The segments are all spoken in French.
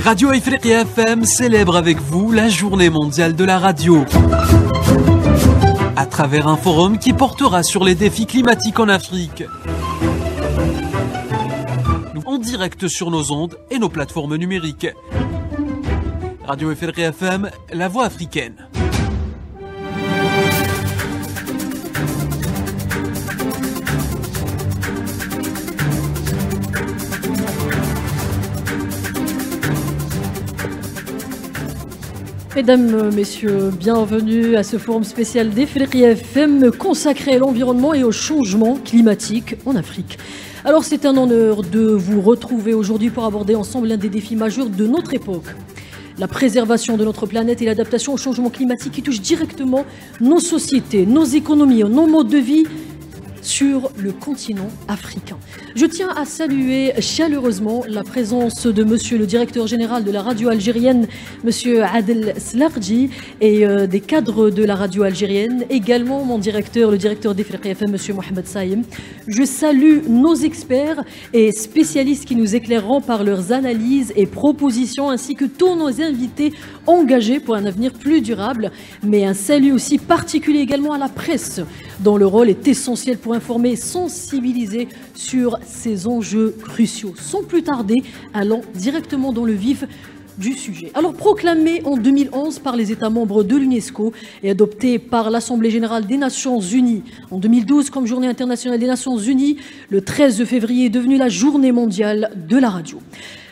Radio Ifriqiya FM célèbre avec vous la journée mondiale de la radio. À travers un forum qui portera sur les défis climatiques en Afrique. En direct sur nos ondes et nos plateformes numériques. Radio Ifriqiya FM, la voix africaine. Mesdames, Messieurs, bienvenue à ce forum spécial d'Ifriqiya FM consacré à l'environnement et au changement climatique en Afrique. Alors c'est un honneur de vous retrouver aujourd'hui pour aborder ensemble l'un des défis majeurs de notre époque. La préservation de notre planète et l'adaptation au changement climatique qui touche directement nos sociétés, nos économies, nos modes de vie sur le continent africain. Je tiens à saluer chaleureusement la présence de monsieur le directeur général de la radio algérienne, monsieur Adel Slarji, et des cadres de la radio algérienne, également mon directeur, le directeur d'Ifriqiya FM, monsieur Mohamed Saïm. Je salue nos experts et spécialistes qui nous éclaireront par leurs analyses et propositions, ainsi que tous nos invités engagés pour un avenir plus durable, mais un salut aussi particulier également à la presse, dont le rôle est essentiel pour informer et sensibiliser sur ces enjeux cruciaux. Sans plus tarder, allons directement dans le vif du sujet. Alors proclamé en 2011 par les États membres de l'UNESCO et adopté par l'Assemblée générale des Nations Unies en 2012 comme journée internationale des Nations Unies, le 13 février est devenu la journée mondiale de la radio.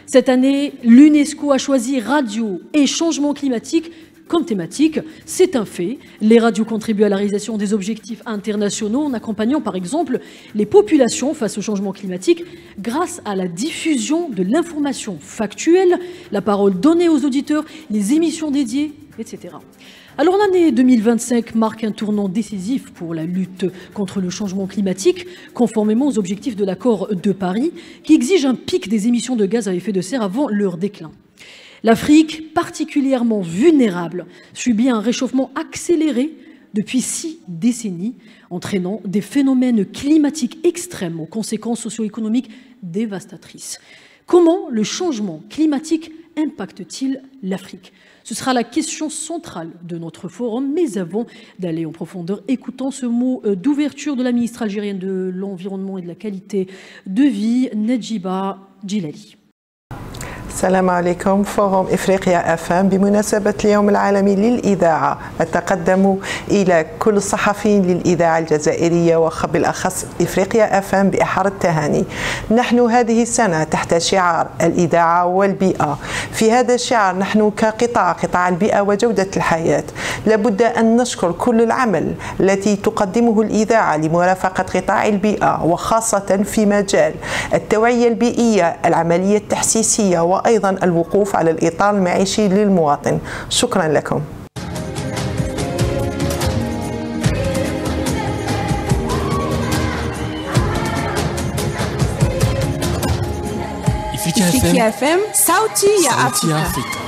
Cette année, l'UNESCO a choisi radio et changement climatique comme thématique. C'est un fait. Les radios contribuent à la réalisation des objectifs internationaux en accompagnant par exemple les populations face au changement climatique grâce à la diffusion de l'information factuelle, la parole donnée aux auditeurs, les émissions dédiées, etc. Alors l'année 2025 marque un tournant décisif pour la lutte contre le changement climatique, conformément aux objectifs de l'accord de Paris, qui exige un pic des émissions de gaz à effet de serre avant leur déclin. L'Afrique, particulièrement vulnérable, subit un réchauffement accéléré depuis 6 décennies, entraînant des phénomènes climatiques extrêmes aux conséquences socio-économiques dévastatrices. Comment le changement climatique impacte-t-il l'Afrique ? Ce sera la question centrale de notre forum, mais avant d'aller en profondeur, écoutons ce mot d'ouverture de la ministre algérienne de l'Environnement et de la Qualité de Vie, Nedjiba Djilali. السلام عليكم. فورم إفريقيا FM بمناسبة اليوم العالمي للإذاعة أتقدم إلى كل الصحفيين للإذاعة الجزائرية وبالأخص إفريقيا FM بأحر التهاني. نحن هذه السنة تحت شعار الإذاعة والبيئة. في هذا الشعار نحن قطاع البيئة وجودة الحياة لابد أن نشكر كل العمل التي تقدمه الإذاعة لمرافقة قطاع البيئة وخاصة في مجال التوعية البيئية، العملية التحسيسية وأيضا الوقوف على الإطار المعيشي للمواطن. شكرا لكم. Ifriqiya FM, sauti ya Afrika.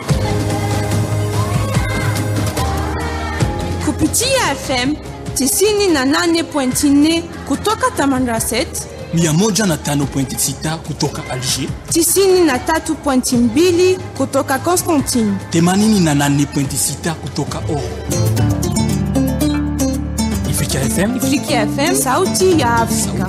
Kupitia FM 98.4 kutoka Tamanrasset, 105.6 kutoka Alger, 93.2 kutoka Constantine, 88.6 kutoka Oran. Ifriqiya FM, sauti ya Afrika.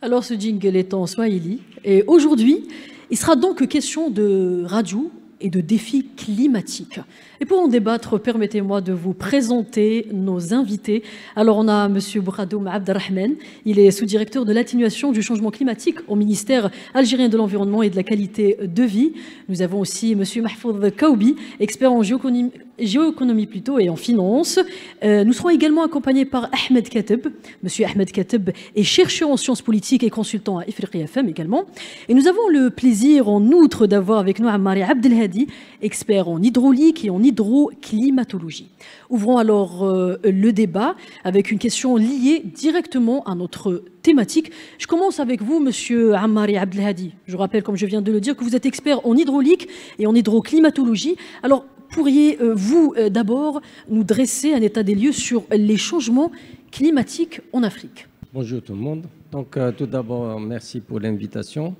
Alors ce jingle est en swahili et aujourd'hui, il sera donc question de radio et de défis climatiques. Et pour en débattre, permettez-moi de vous présenter nos invités. Alors on a M. Bouradoum Abderrahman, il est sous-directeur de l'atténuation du changement climatique au ministère algérien de l'Environnement et de la Qualité de Vie. Nous avons aussi M. Mahfouz Kaoubi, expert en géoéconomie et en finance. Nous serons également accompagnés par Ahmed Kateb. M. Ahmed Kateb est chercheur en sciences politiques et consultant à Ifriqiya FM également. Et nous avons le plaisir en outre d'avoir avec nous Ammari Abdelhadi, expert en hydraulique et en hydroclimatologie. Ouvrons alors le débat avec une question liée directement à notre thématique. Je commence avec vous, Monsieur Ammari Abdelhadi. Je rappelle, comme je viens de le dire, que vous êtes expert en hydraulique et en hydroclimatologie. Alors, pourriez-vous d'abord nous dresser un état des lieux sur les changements climatiques en Afrique ? Bonjour tout le monde. Donc tout d'abord, merci pour l'invitation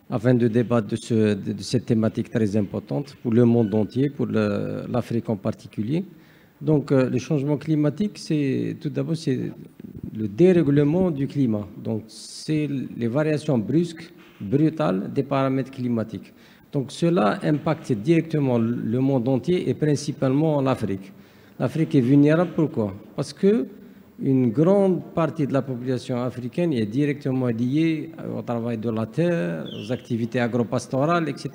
afin de débattre de cette thématique très importante pour le monde entier, pour l'Afrique en particulier. Donc le changement climatique, tout d'abord, c'est le dérèglement du climat. Donc c'est les variations brusques, brutales des paramètres climatiques. Donc cela impacte directement le monde entier et principalement l'Afrique. L'Afrique est vulnérable, pourquoi? Parce que une grande partie de la population africaine est directement liée au travail de la terre, aux activités agropastorales, etc.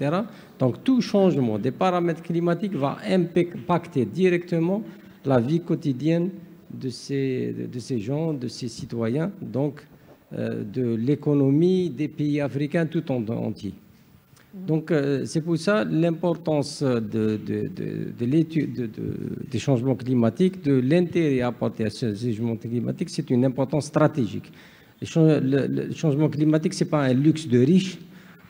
Donc tout changement des paramètres climatiques va impacter directement la vie quotidienne de ces gens, de ces citoyens, donc de l'économie des pays africains tout entier. Donc, c'est pour ça l'importance de l'étude des changements climatiques, de l'intérêt apporté à ces changements climatiques, c'est une importance stratégique. Le changement climatique, ce n'est pas un luxe de riches,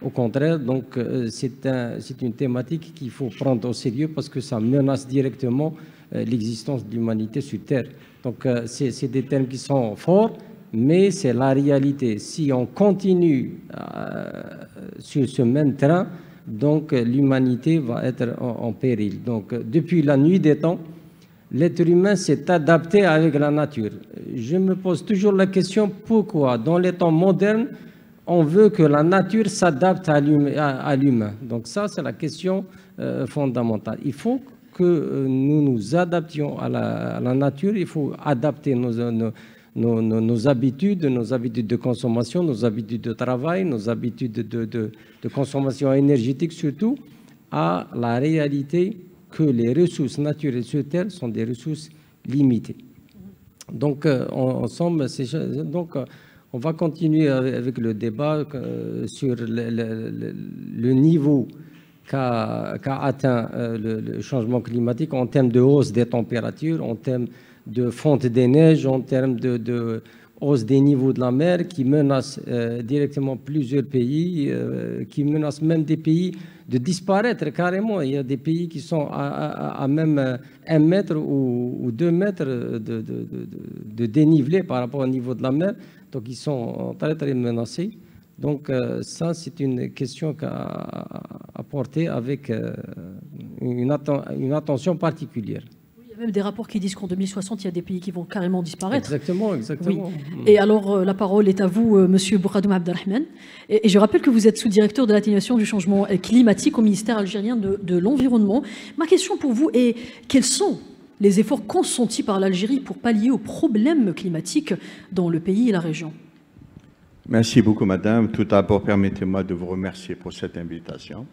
au contraire, donc c'est une thématique qu'il faut prendre au sérieux parce que ça menace directement l'existence de l'humanité sur Terre. Donc, c'est des termes qui sont forts, mais c'est la réalité. Si on continue sur ce même train, donc l'humanité va être en péril. Donc, depuis la nuit des temps, l'être humain s'est adapté avec la nature. Je me pose toujours la question, pourquoi, dans les temps modernes, on veut que la nature s'adapte à l'humain? Donc ça, c'est la question fondamentale. Il faut que nous nous adaptions à la nature, il faut adapter nos habitudes de consommation, nos habitudes de travail, nos habitudes de consommation énergétique surtout, à la réalité que les ressources naturelles sur Terre sont des ressources limitées. Donc, on va continuer avec le débat sur le niveau qu'a atteint le changement climatique en termes de hausse des températures, en termes de fonte des neiges, en termes de hausse des niveaux de la mer qui menacent directement plusieurs pays, qui menacent même des pays de disparaître carrément. Il y a des pays qui sont à même 1 mètre ou 2 mètres de dénivelé par rapport au niveau de la mer. Donc, ils sont très, très menacés. Donc, ça, c'est une question à porter avec une attention particulière. Il y a même des rapports qui disent qu'en 2060, il y a des pays qui vont carrément disparaître. Exactement, exactement. Oui. Et alors, la parole est à vous, Monsieur Bouradoum Abdelrahman. Et je rappelle que vous êtes sous-directeur de l'atténuation du changement climatique au ministère algérien de l'Environnement. Ma question pour vous est, quels sont les efforts consentis par l'Algérie pour pallier aux problèmes climatiques dans le pays et la région? Merci beaucoup, madame. Tout d'abord, permettez-moi de vous remercier pour cette invitation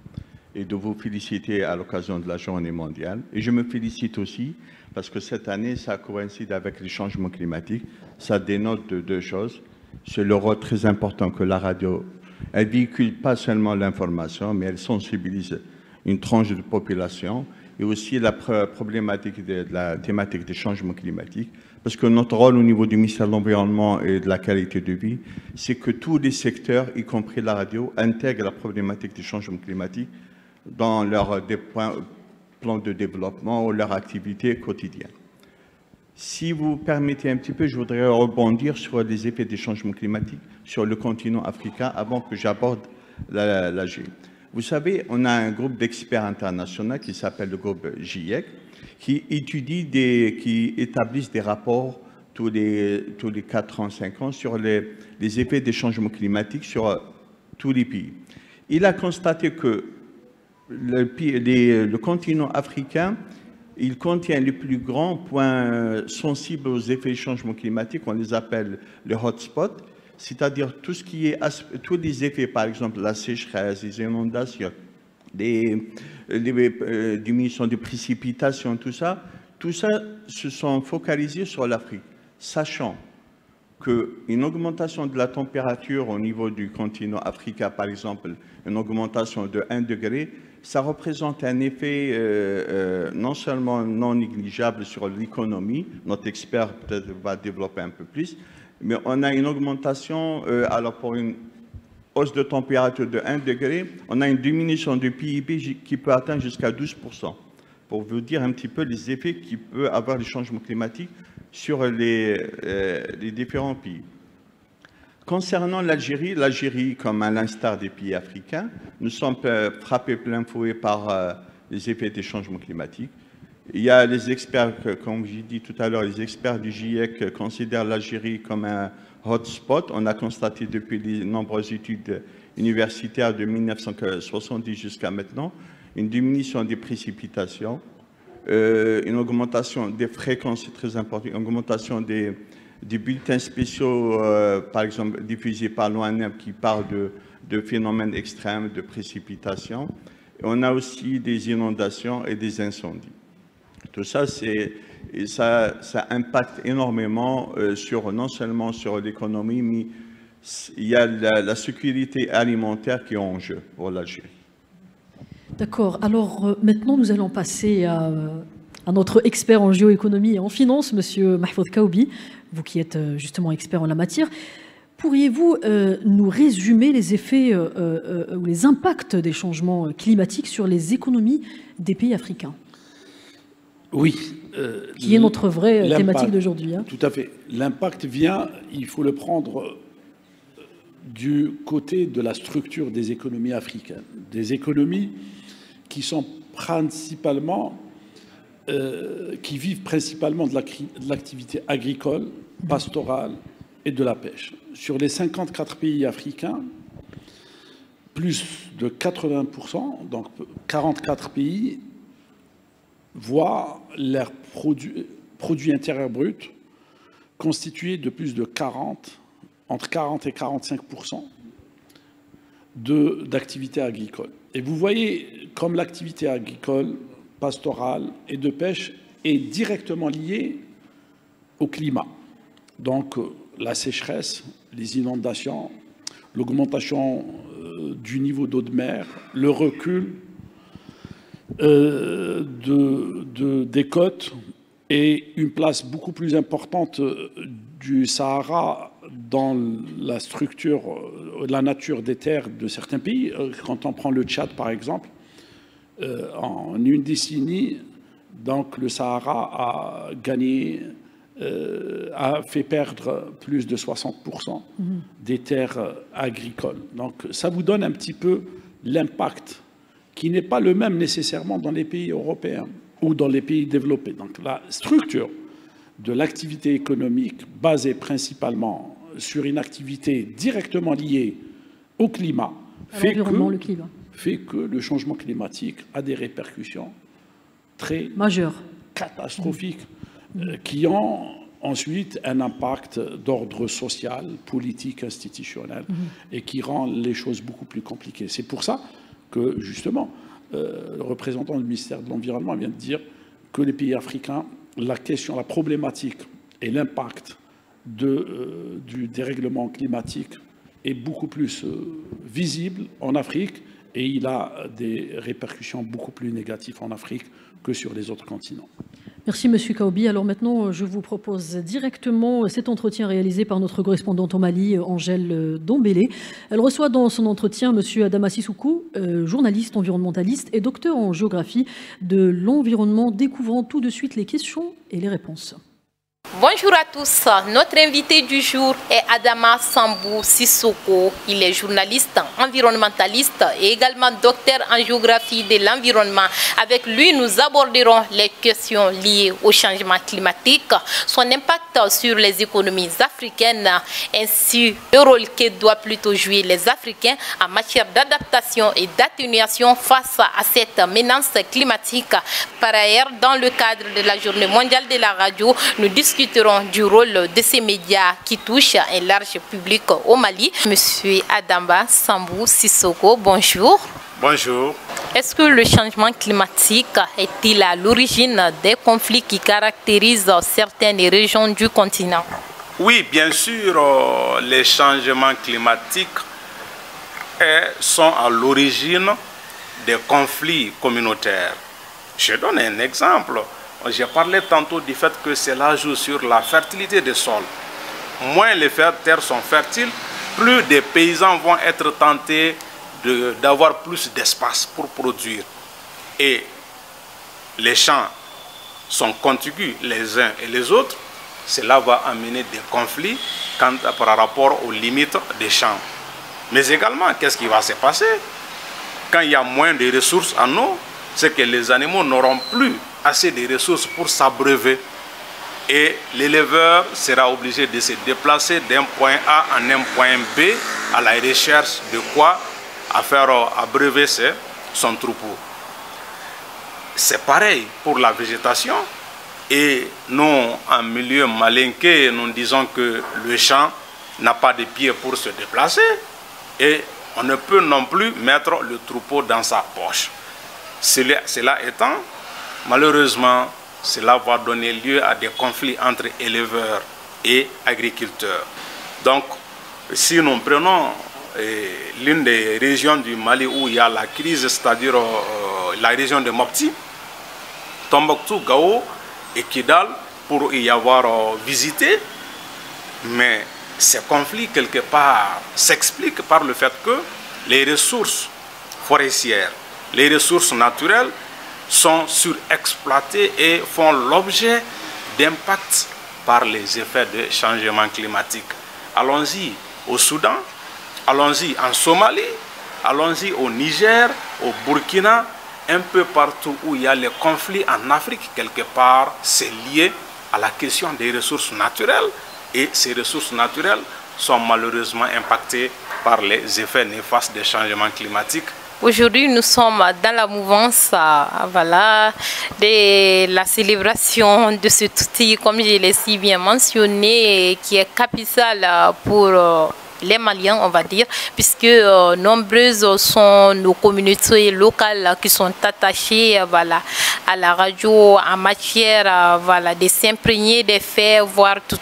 et de vous féliciter à l'occasion de la Journée mondiale. Et je me félicite aussi parce que cette année, ça coïncide avec les changements climatiques. Ça dénote de 2 choses. C'est le rôle très important que la radio, elle véhicule pas seulement l'information, mais elle sensibilise une tranche de population, et aussi la problématique de la thématique des changements climatiques. Parce que notre rôle au niveau du ministère de l'Environnement et de la qualité de vie, c'est que tous les secteurs, y compris la radio, intègrent la problématique des changements climatiques dans leur plan de développement ou leur activité quotidienne. Si vous permettez un petit peu, je voudrais rebondir sur les effets des changements climatiques sur le continent africain avant que j'aborde l'Algérie. Vous savez, on a un groupe d'experts internationaux qui s'appelle le groupe GIEC, qui établissent des rapports tous les 4 ans, 5 ans sur les effets des changements climatiques sur tous les pays. Il a constaté que le continent africain, il contient les plus grands points sensibles aux effets des changements climatiques, on les appelle les hotspots, c'est-à-dire tout ce qui est tous les effets, par exemple la sécheresse, les inondations, les diminutions de précipitations, tout ça se sont focalisés sur l'Afrique, sachant qu'une augmentation de la température au niveau du continent africain, par exemple, une augmentation de 1 degré, ça représente un effet non seulement non négligeable sur l'économie, notre expert peut-être va développer un peu plus, mais on a une augmentation, alors pour une hausse de température de 1 degré, on a une diminution du PIB qui peut atteindre jusqu'à 12%. Pour vous dire un petit peu les effets qu'il peut avoir les changements climatiques sur les différents pays. Concernant l'Algérie, l'Algérie, comme à l'instar des pays africains, nous sommes frappés plein fouet par les effets des changements climatiques. Il y a les experts, comme j'ai dit tout à l'heure, les experts du GIEC considèrent l'Algérie comme un hotspot. On a constaté depuis les nombreuses études universitaires de 1970 jusqu'à maintenant une diminution des précipitations, une augmentation des fréquences, c'est très important, une augmentation des bulletins spéciaux, par exemple, diffusés par l'ONF qui parlent de phénomènes extrêmes, de précipitations. Et on a aussi des inondations et des incendies. Tout ça, ça impacte énormément non seulement sur l'économie, mais il y a la sécurité alimentaire qui est en jeu pour l'Algérie. D'accord. Alors maintenant, nous allons passer à notre expert en géoéconomie et en finance, Monsieur Mahfoud Kaoubi, vous qui êtes justement expert en la matière. Pourriez-vous nous résumer les effets ou les impacts des changements climatiques sur les économies des pays africains? Oui. Qui est notre vraie thématique d'aujourd'hui. Hein. Tout à fait. L'impact vient, il faut le prendre du côté de la structure des économies africaines. Des économies qui sont principalement, qui vivent principalement de l'activité agricole, pastorale et de la pêche. Sur les 54 pays africains, plus de 80%, donc 44 pays, voient leur produit intérieur brut constitué de plus de entre 40 et 45% d'activité agricole. Et vous voyez comme l'activité agricole, pastorale et de pêche est directement liée au climat. Donc la sécheresse, les inondations, l'augmentation du niveau d'eau de mer, le recul des côtes et une place beaucoup plus importante du Sahara dans la structure, la nature des terres de certains pays. Quand on prend le Tchad, par exemple, en une décennie, donc le Sahara a gagné, a fait perdre plus de 60% des terres agricoles. Donc ça vous donne un petit peu l'impact qui n'est pas le même nécessairement dans les pays européens ou dans les pays développés. Donc la structure de l'activité économique basée principalement sur une activité directement liée au climat fait que le changement climatique a des répercussions très majeures, catastrophiques, qui ont ensuite un impact d'ordre social, politique, institutionnel, et qui rend les choses beaucoup plus compliquées. C'est pour ça que, justement, le représentant du ministère de l'Environnement vient de dire que les pays africains, la problématique et l'impact du dérèglement climatique est beaucoup plus visible en Afrique, et il a des répercussions beaucoup plus négatives en Afrique que sur les autres continents. Merci Monsieur Kaoubi. Alors maintenant, je vous propose directement cet entretien réalisé par notre correspondante au Mali, Angèle Dombélé. Elle reçoit dans son entretien Monsieur Adama Sissoukou, journaliste environnementaliste et docteur en géographie de l'environnement, découvrant tout de suite les questions et les réponses. Bonjour à tous, notre invité du jour est Adama Sambou Sissoko. Il est journaliste, environnementaliste et également docteur en géographie de l'environnement. Avec lui, nous aborderons les questions liées au changement climatique, son impact sur les économies africaines, ainsi le rôle que doivent plutôt jouer les Africains en matière d'adaptation et d'atténuation face à cette menace climatique. Par ailleurs, dans le cadre de la Journée mondiale de la radio, nous discuterons du rôle de ces médias qui touchent un large public au Mali. Monsieur Adama Sambou Sissoko, bonjour. Bonjour. Est-ce que le changement climatique est-il à l'origine des conflits qui caractérisent certaines régions du continent? Oui, bien sûr, les changements climatiques sont à l'origine des conflits communautaires. Je donne un exemple. J'ai parlé tantôt du fait que cela joue sur la fertilité des sols. Moins les terres sont fertiles, plus des paysans vont être tentés d'avoir plus d'espace pour produire. Et les champs sont contigus les uns et les autres. cela va amener des conflits par rapport aux limites des champs. Mais également, qu'est-ce qui va se passer? Quand il y a moins de ressources en eau, c'est que les animaux n'auront plus assez de ressources pour s'abreuver. Et l'éleveur sera obligé de se déplacer d'un point A en un point B à la recherche de quoi à faire abreuver son troupeau. C'est pareil pour la végétation. Et nous, en milieu malinqué, nous disons que le champ n'a pas de pieds pour se déplacer. Et on ne peut non plus mettre le troupeau dans sa poche. Cela étant, malheureusement, cela va donner lieu à des conflits entre éleveurs et agriculteurs. Donc, si nous prenons l'une des régions du Mali où il y a la crise, c'est-à-dire la région de Mopti, Tombouctou, Gao et Kidal, pour y avoir visité, mais ces conflits, quelque part, s'expliquent par le fait que les ressources forestières, les ressources naturelles sont surexploitées et font l'objet d'impacts par les effets de changement climatique. Allons-y au Soudan, allons-y en Somalie, allons-y au Niger, au Burkina, un peu partout où il y a les conflits en Afrique, quelque part, c'est lié à la question des ressources naturelles. Et ces ressources naturelles sont malheureusement impactées par les effets néfastes des changements climatiques. Aujourd'hui, nous sommes dans la mouvance voilà, de la célébration de ce outil, comme je l'ai si bien mentionné, qui est capital pour les Maliens, on va dire, puisque nombreuses sont nos communautés locales qui sont attachées voilà, à la radio en matière voilà, de s'imprégner des faits, voir tout.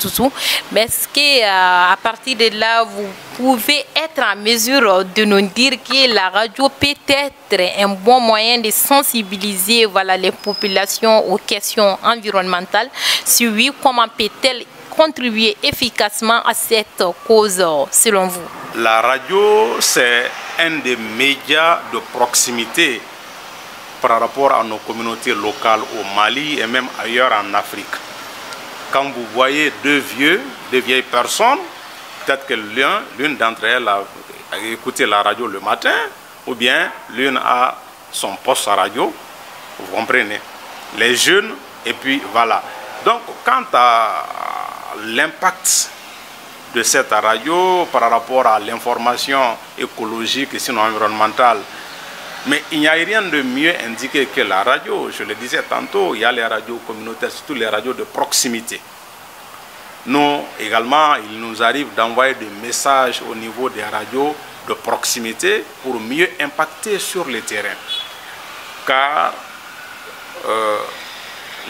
Mais est-ce qu'à partir de là, vous pouvez être en mesure de nous dire que la radio peut être un bon moyen de sensibiliser voilà, les populations aux questions environnementales? Si oui, comment peut-elle contribuer efficacement à cette cause selon vous? La radio, c'est un des médias de proximité par rapport à nos communautés locales au Mali et même ailleurs en Afrique. Quand vous voyez deux vieilles personnes, peut-être que l'une d'entre elles a écouté la radio le matin, ou bien l'une a son poste à radio, vous comprenez, les jeunes, et puis voilà. Donc, quant à l'impact de cette radio par rapport à l'information écologique et sinon environnementale, mais il n'y a rien de mieux indiqué que la radio. Je le disais tantôt, il y a les radios communautaires, surtout les radios de proximité. Nous, également, il nous arrive d'envoyer des messages au niveau des radios de proximité pour mieux impacter sur le terrain. Car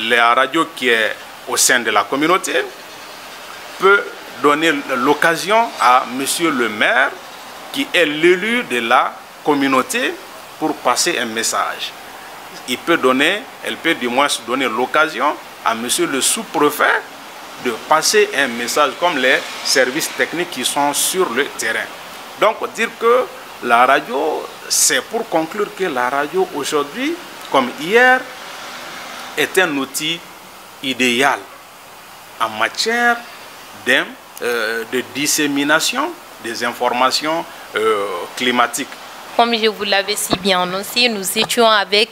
la radio qui est au sein de la communauté peut donner l'occasion à monsieur le maire, qui est l'élu de la communauté, pour passer un message. Elle peut du moins donner l'occasion à monsieur le sous-préfet de passer un message, comme les services techniques qui sont sur le terrain. Donc dire que la radio, c'est pour conclure que la radio aujourd'hui, comme hier, est un outil idéal en matière de dissémination des informations climatiques. Comme je vous l'avais si bien annoncé, nous étions avec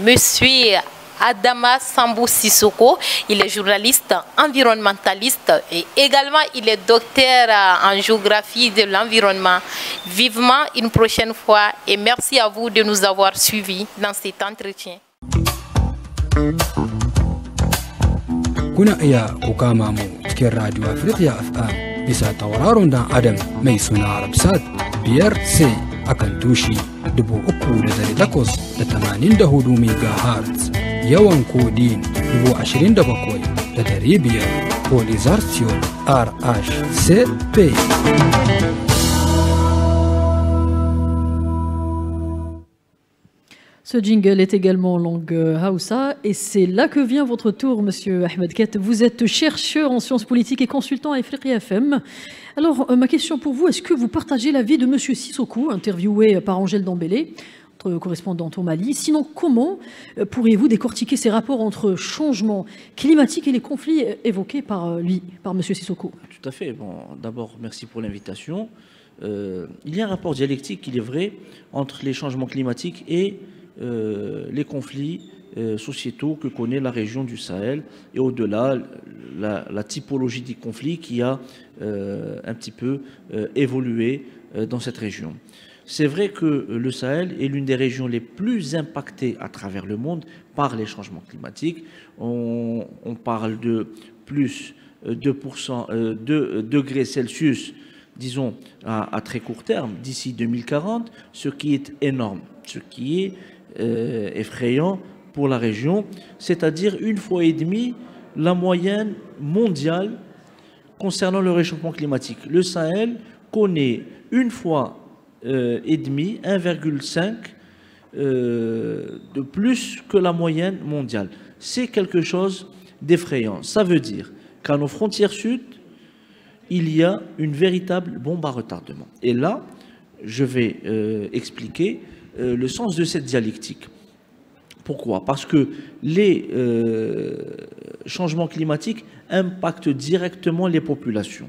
monsieur Adama Sambou Sissoko. Il est journaliste environnementaliste et également il est docteur en géographie de l'environnement. Vivement une prochaine fois et merci à vous de nous avoir suivis dans cet entretien. Kuna iya kukama mu cikin Radio Africa FM bisa tauraron dan Adam mai suna Arabsat 5C akan tushi 3,884 MHz, yawan kodin 27,500 Polysartion RHCP. Ce jingle est également en langue Hausa et c'est là que vient votre tour, monsieur Ahmed Ket. Vous êtes chercheur en sciences politiques et consultant à Africa FM. Alors, ma question pour vous, est-ce que vous partagez l'avis de monsieur Sissoko, interviewé par Angèle Dembélé, notre correspondante au Mali. Sinon, comment pourriez-vous décortiquer ces rapports entre changement climatique et les conflits évoqués par M. Sissoko? Tout à fait. Bon, d'abord, merci pour l'invitation. Il y a un rapport dialectique, il est vrai, entre les changements climatiques et les conflits sociétaux que connaît la région du Sahel et au-delà la typologie des conflits qui a un petit peu évolué dans cette région. C'est vrai que le Sahel est l'une des régions les plus impactées à travers le monde par les changements climatiques. On parle de plus 2 degrés Celsius, disons, à très court terme, d'ici 2040, ce qui est énorme, ce qui est effrayant pour la région, c'est-à-dire 1,5 fois la moyenne mondiale concernant le réchauffement climatique. Le Sahel connaît 1,5 fois 1,5 de plus que la moyenne mondiale. C'est quelque chose d'effrayant. Ça veut dire qu'à nos frontières sud, il y a une véritable bombe à retardement. Et là, je vais expliquer le sens de cette dialectique. Pourquoi? Parce que les changements climatiques impactent directement les populations.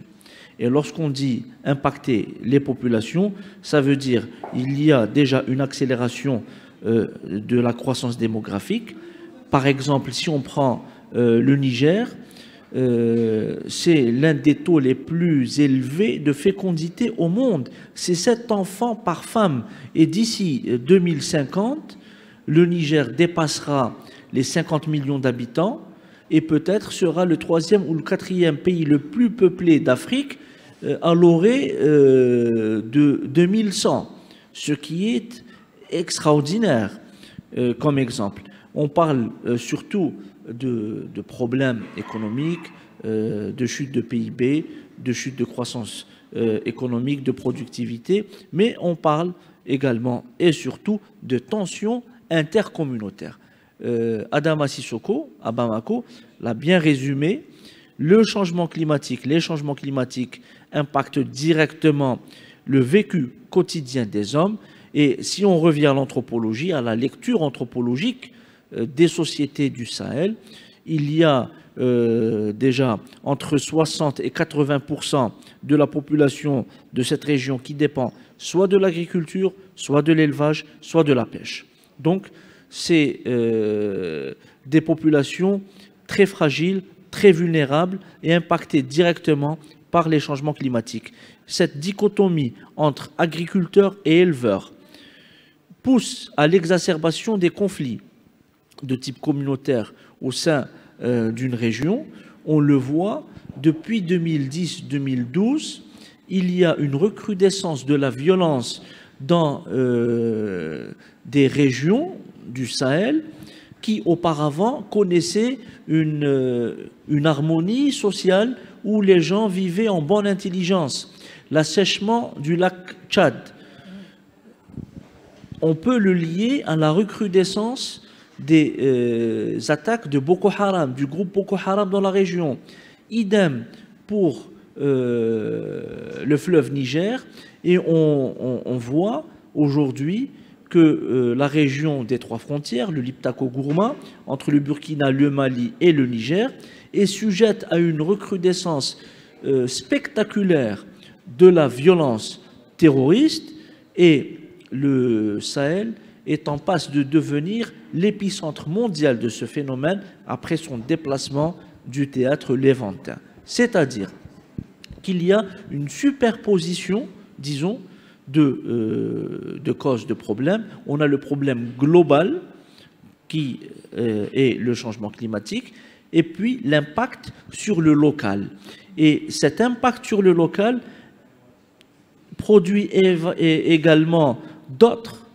Et lorsqu'on dit impacter les populations, ça veut dire qu'il y a déjà une accélération de la croissance démographique. Par exemple, si on prend le Niger, c'est l'un des taux les plus élevés de fécondité au monde. C'est 7 enfants par femme. Et d'ici 2050, le Niger dépassera les 50 millions d'habitants et peut-être sera le 3e ou le 4e pays le plus peuplé d'Afrique à l'orée de 2100, ce qui est extraordinaire comme exemple. On parle surtout de problèmes économiques, de chute de PIB, de chute de croissance économique, de productivité, mais on parle également et surtout de tensions intercommunautaires. Adama Sissoko, à Bamako, l'a bien résumé. Les changements climatiques impactent directement le vécu quotidien des hommes. Et si on revient à l'anthropologie, à la lecture anthropologique des sociétés du Sahel, il y a déjà entre 60 et 80% de la population de cette région qui dépend soit de l'agriculture, soit de l'élevage, soit de la pêche. Donc, c'est des populations très fragiles, très vulnérables et impactées directement par les changements climatiques. Cette dichotomie entre agriculteurs et éleveurs pousse à l'exacerbation des conflits de type communautaire au sein d'une région. On le voit, depuis 2010-2012, il y a une recrudescence de la violence dans des régions du Sahel qui auparavant connaissaient une harmonie sociale où les gens vivaient en bonne intelligence. L'assèchement du lac Tchad, on peut le lier à la recrudescence des attaques de Boko Haram, du groupe Boko Haram dans la région. Idem pour le fleuve Niger. Et on voit aujourd'hui que la région des 3 frontières, le Liptako-Gourma, entre le Burkina, le Mali et le Niger, est sujette à une recrudescence spectaculaire de la violence terroriste, et le Sahel est en passe de devenir l'épicentre mondial de ce phénomène après son déplacement du théâtre léventin. C'est-à-dire qu'il y a une superposition, disons, de causes de problèmes. On a le problème global qui est le changement climatique, et puis l'impact sur le local. Et cet impact sur le local produit également d'autres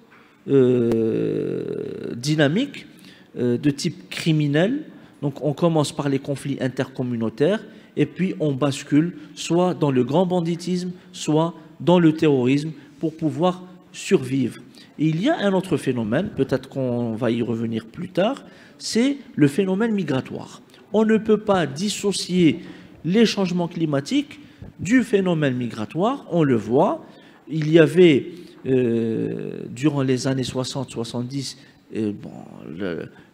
dynamiques de type criminel. Donc on commence par les conflits intercommunautaires et puis on bascule soit dans le grand banditisme, soit dans le terrorisme pour pouvoir survivre. Et il y a un autre phénomène, peut-être qu'on va y revenir plus tard, c'est le phénomène migratoire. On ne peut pas dissocier les changements climatiques du phénomène migratoire. On le voit, il y avait durant les années 60-70,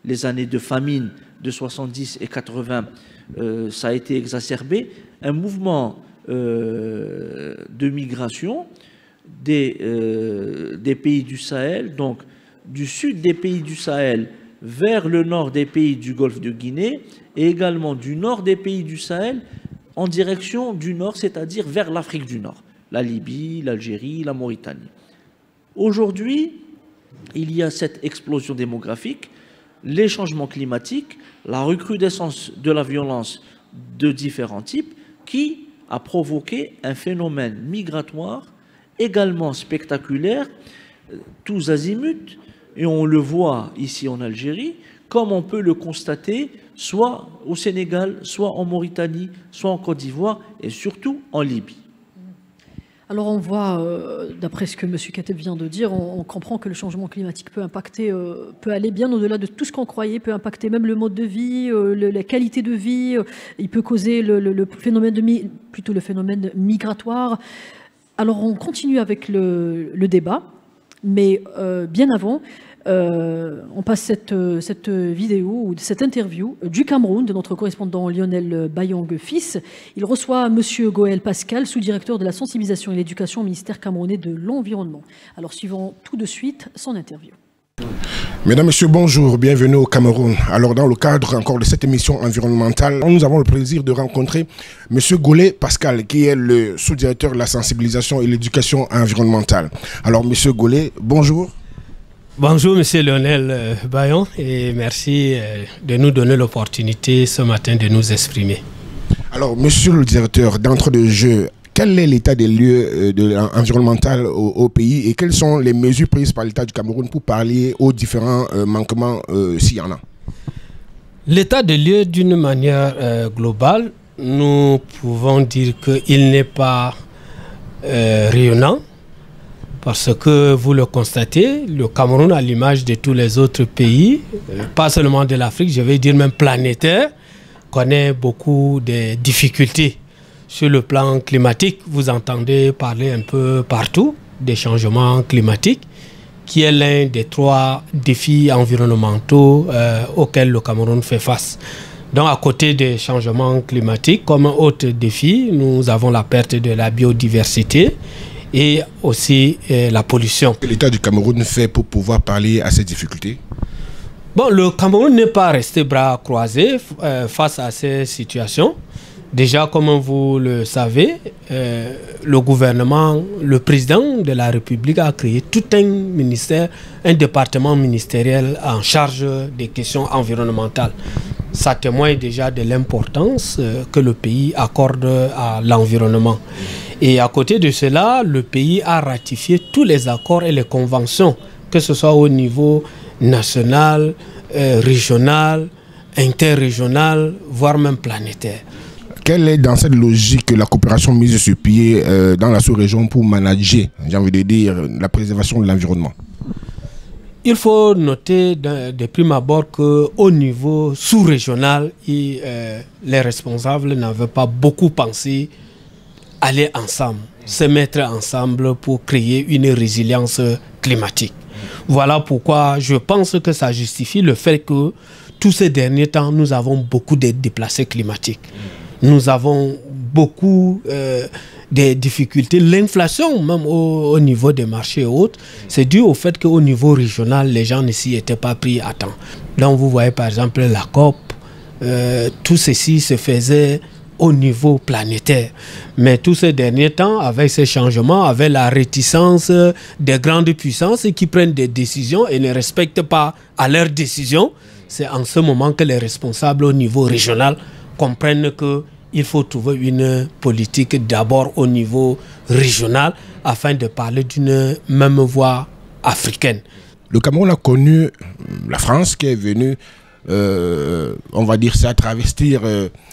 les années de famine de 70 et 80, ça a été exacerbé, un mouvement de migration des pays du Sahel, donc du sud des pays du Sahel vers le nord des pays du Golfe de Guinée et également du nord des pays du Sahel en direction du nord, c'est-à-dire vers l'Afrique du Nord, la Libye, l'Algérie, la Mauritanie. Aujourd'hui, il y a cette explosion démographique, les changements climatiques, la recrudescence de la violence de différents types qui a provoqué un phénomène migratoire également spectaculaire, tous azimuts, et on le voit ici en Algérie, comme on peut le constater soit au Sénégal, soit en Mauritanie, soit en Côte d'Ivoire et surtout en Libye. Alors on voit, d'après ce que M. Kateb vient de dire, on comprend que le changement climatique peut impacter, peut aller bien au-delà de tout ce qu'on croyait, peut impacter même le mode de vie, la qualité de vie, il peut causer le phénomène migratoire. Alors on continue avec le débat, mais bien avant, on passe cette vidéo ou cette interview du Cameroun de notre correspondant Lionel Bayong fils. Il reçoit M. Goël Pascal, sous-directeur de la sensibilisation et l'éducation au ministère camerounais de l'Environnement. Alors suivons tout de suite son interview. Mesdames, Messieurs, bonjour, bienvenue au Cameroun. Alors dans le cadre encore de cette émission environnementale, nous avons le plaisir de rencontrer M. Goël Pascal, qui est le sous-directeur de la sensibilisation et l'éducation environnementale. Alors M. Goël, bonjour. Bonjour Monsieur Lionel Bayon et merci de nous donner l'opportunité ce matin de nous exprimer. Alors Monsieur le directeur, d'entrée de jeu, quel est l'état des lieux environnemental au pays et quelles sont les mesures prises par l'État du Cameroun pour pallier aux différents manquements s'il y en a? L'état des lieux d'une manière globale, nous pouvons dire qu'il n'est pas rayonnant. Parce que vous le constatez, le Cameroun, à l'image de tous les autres pays, pas seulement de l'Afrique, je vais dire même planétaire, connaît beaucoup de difficultés sur le plan climatique. Vous entendez parler un peu partout des changements climatiques, qui est l'un des 3 défis environnementaux auxquels le Cameroun fait face. Donc à côté des changements climatiques, comme un autre défi, nous avons la perte de la biodiversité, et aussi la pollution. L'État du Cameroun fait pour pouvoir parler à ces difficultés? Bon, le Cameroun n'est pas resté bras croisés face à ces situations. Déjà, comme vous le savez, le gouvernement, le président de la République a créé tout un ministère, un département ministériel en charge des questions environnementales. Ça témoigne déjà de l'importance que le pays accorde à l'environnement. Et à côté de cela, le pays a ratifié tous les accords et les conventions, que ce soit au niveau national, régional, interrégional, voire même planétaire. Quelle est dans cette logique la coopération mise sur pied dans la sous-région pour manager, j'ai envie de dire, la préservation de l'environnement? Il faut noter de prime abord qu'au niveau sous-régional, les responsables n'avaient pas beaucoup pensé aller ensemble, se mettre ensemble pour créer une résilience climatique. Voilà pourquoi je pense que ça justifie le fait que tous ces derniers temps, nous avons beaucoup de déplacés climatiques. Nous avons beaucoup de difficultés. L'inflation, même au niveau des marchés et autres, c'est dû au fait qu'au niveau régional, les gens ne s'y étaient pas pris à temps. Donc vous voyez par exemple la COP, tout ceci se faisait au niveau planétaire. Mais tous ces derniers temps, avec ces changements, avec la réticence des grandes puissances qui prennent des décisions et ne respectent pas à leurs décisions, c'est en ce moment que les responsables au niveau régional comprennent qu'il faut trouver une politique d'abord au niveau régional afin de parler d'une même voix africaine. Le Cameroun a connu la France qui est venue, on va dire ça, travestir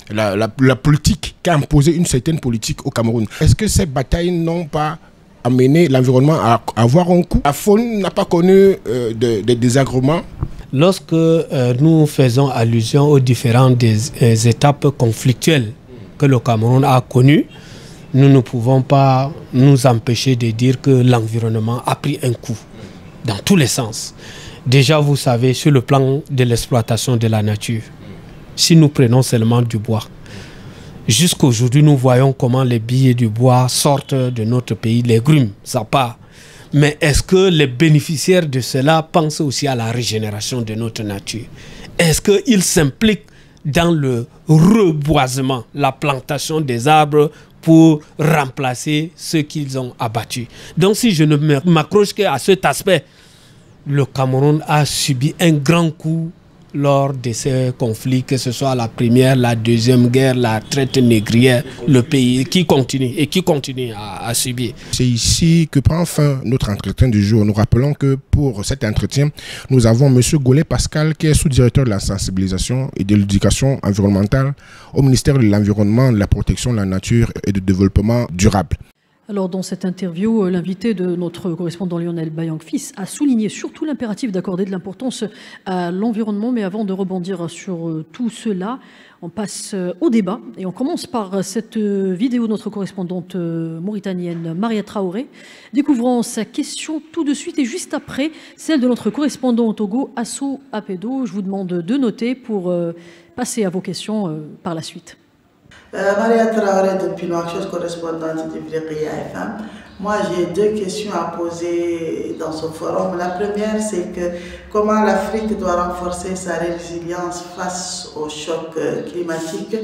la politique, qui a imposé une certaine politique au Cameroun. Est-ce que ces batailles n'ont pas amené l'environnement à avoir un coup? La faune n'a pas connu de désagréments? Lorsque nous faisons allusion aux différentes étapes conflictuelles que le Cameroun a connues, nous ne pouvons pas nous empêcher de dire que l'environnement a pris un coup dans tous les sens. Déjà, vous savez, sur le plan de l'exploitation de la nature, si nous prenons seulement du bois, jusqu'à aujourd'hui, nous voyons comment les billets du bois sortent de notre pays, les grumes, ça part. Mais est-ce que les bénéficiaires de cela pensent aussi à la régénération de notre nature? Est-ce qu'ils s'impliquent dans le reboisement, la plantation des arbres pour remplacer ceux qu'ils ont abattus? Donc si je ne m'accroche qu'à cet aspect, le Cameroun a subi un grand coup lors de ces conflits, que ce soit la première, la deuxième guerre, la traite négrière, le pays qui continue à subir. C'est ici que prend fin notre entretien du jour. Nous rappelons que pour cet entretien, nous avons M. Gaulet Pascal, qui est sous-directeur de la sensibilisation et de l'éducation environnementale au ministère de l'Environnement, de la protection de la nature et du développement durable. Alors, dans cette interview, l'invité de notre correspondant Lionel Bayang-Fils a souligné surtout l'impératif d'accorder de l'importance à l'environnement. Mais avant de rebondir sur tout cela, on passe au débat. Et on commence par cette vidéo de notre correspondante mauritanienne Maria Traoré, découvrant sa question tout de suite et juste après celle de notre correspondant au Togo, Asso Apedo. Je vous demande de noter pour passer à vos questions par la suite. Maria Traoré depuis Nouakchott, correspondante du Ifriqiya FM. Moi, j'ai deux questions à poser dans ce forum. La première, c'est que comment l'Afrique doit renforcer sa résilience face aux chocs climatiques,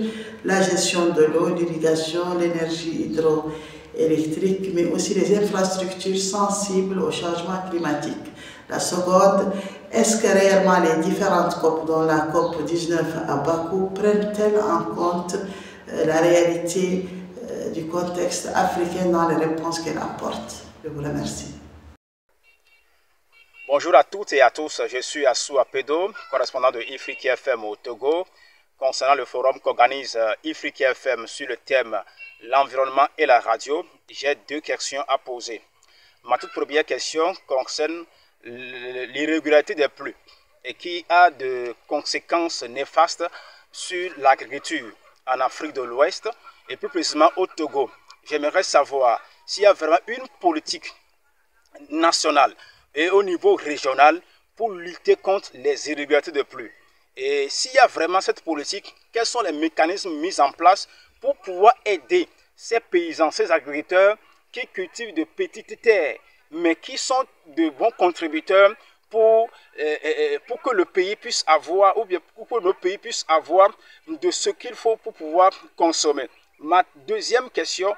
la gestion de l'eau, l'irrigation, l'énergie hydroélectrique, mais aussi les infrastructures sensibles au changement climatique. La seconde, est-ce que réellement les différentes COP, dont la COP 19 à Bakou, prennent-elles en compte la réalité du contexte africain dans les réponses qu'elle apporte? Je vous remercie. Bonjour à toutes et à tous, je suis Assou Apedo, correspondant de Ifriqiya FM au Togo. Concernant le forum qu'organise Ifriqiya FM sur le thème l'environnement et la radio, j'ai deux questions à poser. Ma toute première question concerne l'irrégularité des pluies et qui a de conséquences néfastes sur l'agriculture en Afrique de l'Ouest et plus précisément au Togo. J'aimerais savoir s'il y a vraiment une politique nationale et au niveau régional pour lutter contre les irrégularités de pluie. Et s'il y a vraiment cette politique, quels sont les mécanismes mis en place pour pouvoir aider ces paysans, ces agriculteurs qui cultivent de petites terres, mais qui sont de bons contributeurs pour que le pays puisse avoir, ou bien pour que nos pays puissent avoir de ce qu'il faut pour pouvoir consommer. Ma deuxième question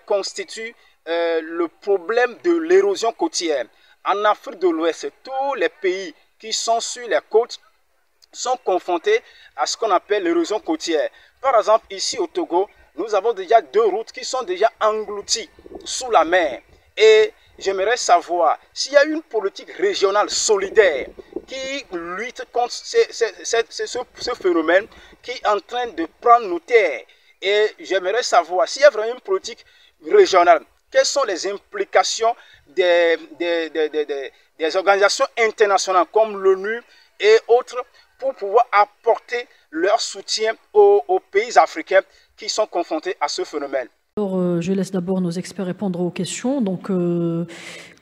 constitue le problème de l'érosion côtière. En Afrique de l'Ouest, tous les pays qui sont sur les côtes sont confrontés à ce qu'on appelle l'érosion côtière. Par exemple, ici au Togo, nous avons déjà deux routes qui sont déjà englouties sous la mer. Et j'aimerais savoir s'il y a une politique régionale solidaire qui lutte contre ce phénomène qui est en train de prendre nos terres. Et j'aimerais savoir s'il y a vraiment une politique régionale, quelles sont les implications des organisations internationales comme l'ONU et autres pour pouvoir apporter leur soutien aux pays africains qui sont confrontés à ce phénomène. Alors, je laisse d'abord nos experts répondre aux questions. Donc,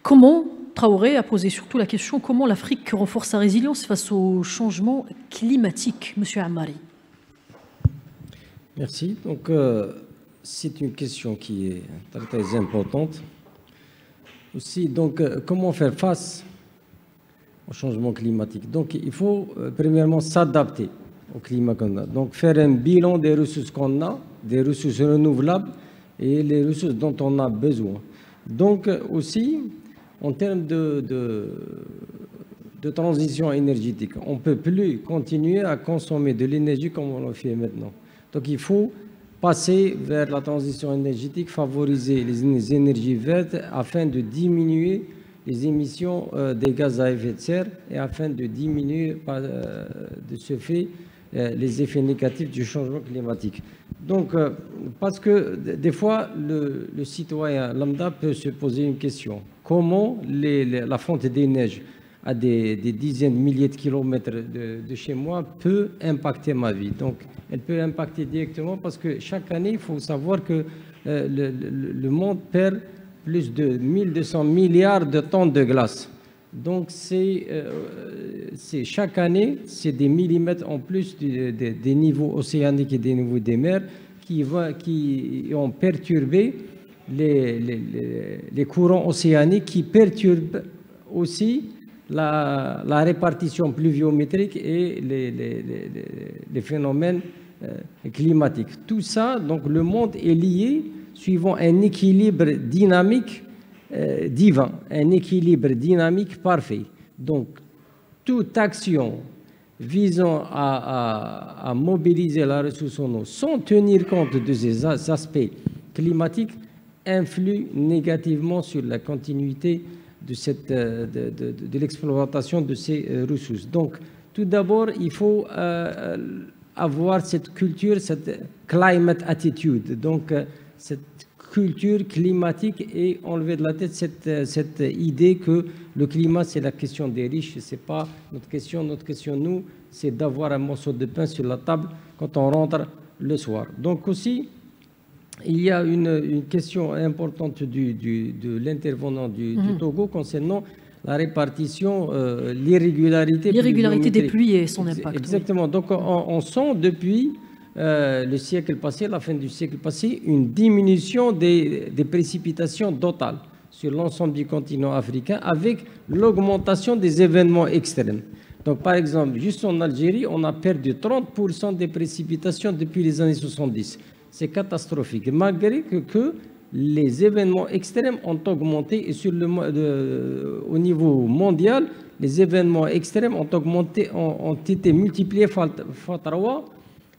comment, Traoré a posé surtout la question, comment l'Afrique renforce sa résilience face au changement climatique, Monsieur Ammari? Merci. Donc, c'est une question qui est très, très importante. Aussi, donc, comment faire face au changement climatique? Donc, il faut premièrement s'adapter au climat qu'on a. Donc, faire un bilan des ressources qu'on a, des ressources renouvelables, et les ressources dont on a besoin. Donc aussi, en termes de transition énergétique, on ne peut plus continuer à consommer de l'énergie comme on le fait maintenant. Donc il faut passer vers la transition énergétique, favoriser les énergies vertes afin de diminuer les émissions des gaz à effet de serre et afin de diminuer de ce fait les effets négatifs du changement climatique. Donc, parce que des fois, le citoyen lambda peut se poser une question. Comment la fonte des neiges à des dizaines de milliers de kilomètres de chez moi peut impacter ma vie? Donc, elle peut impacter directement parce que chaque année, il faut savoir que le monde perd plus de 1200 milliards de tonnes de glace. Donc c'est chaque année, c'est des millimètres en plus des niveaux océaniques et des niveaux des mers qui ont perturbé les courants océaniques, qui perturbent aussi la répartition pluviométrique et les phénomènes climatiques. Tout ça, donc le monde est lié suivant un équilibre dynamique divin, un équilibre dynamique parfait. Donc, toute action visant à mobiliser la ressource en eau sans tenir compte de ces aspects climatiques influe négativement sur la continuité de l'exploitation de ces ressources. Donc, tout d'abord, il faut avoir cette culture, cette climate attitude, donc cette culture climatique, et enlever de la tête cette idée que le climat, c'est la question des riches, c'est pas notre question. Notre question, nous, c'est d'avoir un morceau de pain sur la table quand on rentre le soir. Donc aussi, il y a une question importante de l'intervenant du Togo concernant la répartition, l'irrégularité des pluies et son impact. Exactement. Oui. Donc on sent depuis le siècle passé, la fin du siècle passé, une diminution des précipitations totales sur l'ensemble du continent africain, avec l'augmentation des événements extrêmes. Donc par exemple, juste en Algérie, on a perdu 30% des précipitations depuis les années 70. C'est catastrophique, malgré que les événements extrêmes ont augmenté, et au niveau mondial, les événements extrêmes ont augmenté, ont été multipliés fois 3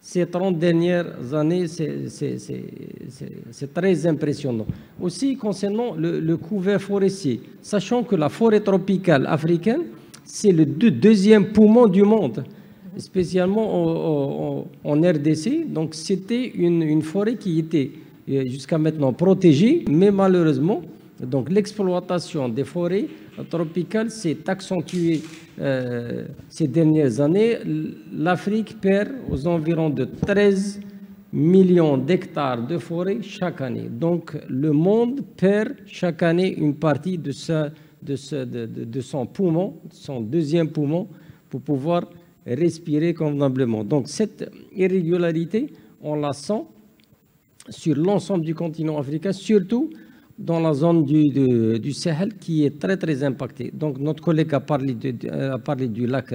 ces 30 dernières années. C'est très impressionnant. Aussi, concernant le couvert forestier, sachant que la forêt tropicale africaine, c'est le deuxième poumon du monde, spécialement en RDC. Donc c'était une forêt qui était jusqu'à maintenant protégée, mais malheureusement, donc l'exploitation des forêts tropicales s'est accentuée ces dernières années. L'Afrique perd aux environs de 13 millions d'hectares de forêts chaque année. Donc le monde perd chaque année une partie de son poumon, son deuxième poumon, pour pouvoir respirer convenablement. Donc cette irrégularité, on la sent sur l'ensemble du continent africain, surtout dans la zone du Sahel, qui est très très impactée. Donc notre collègue a parlé du lac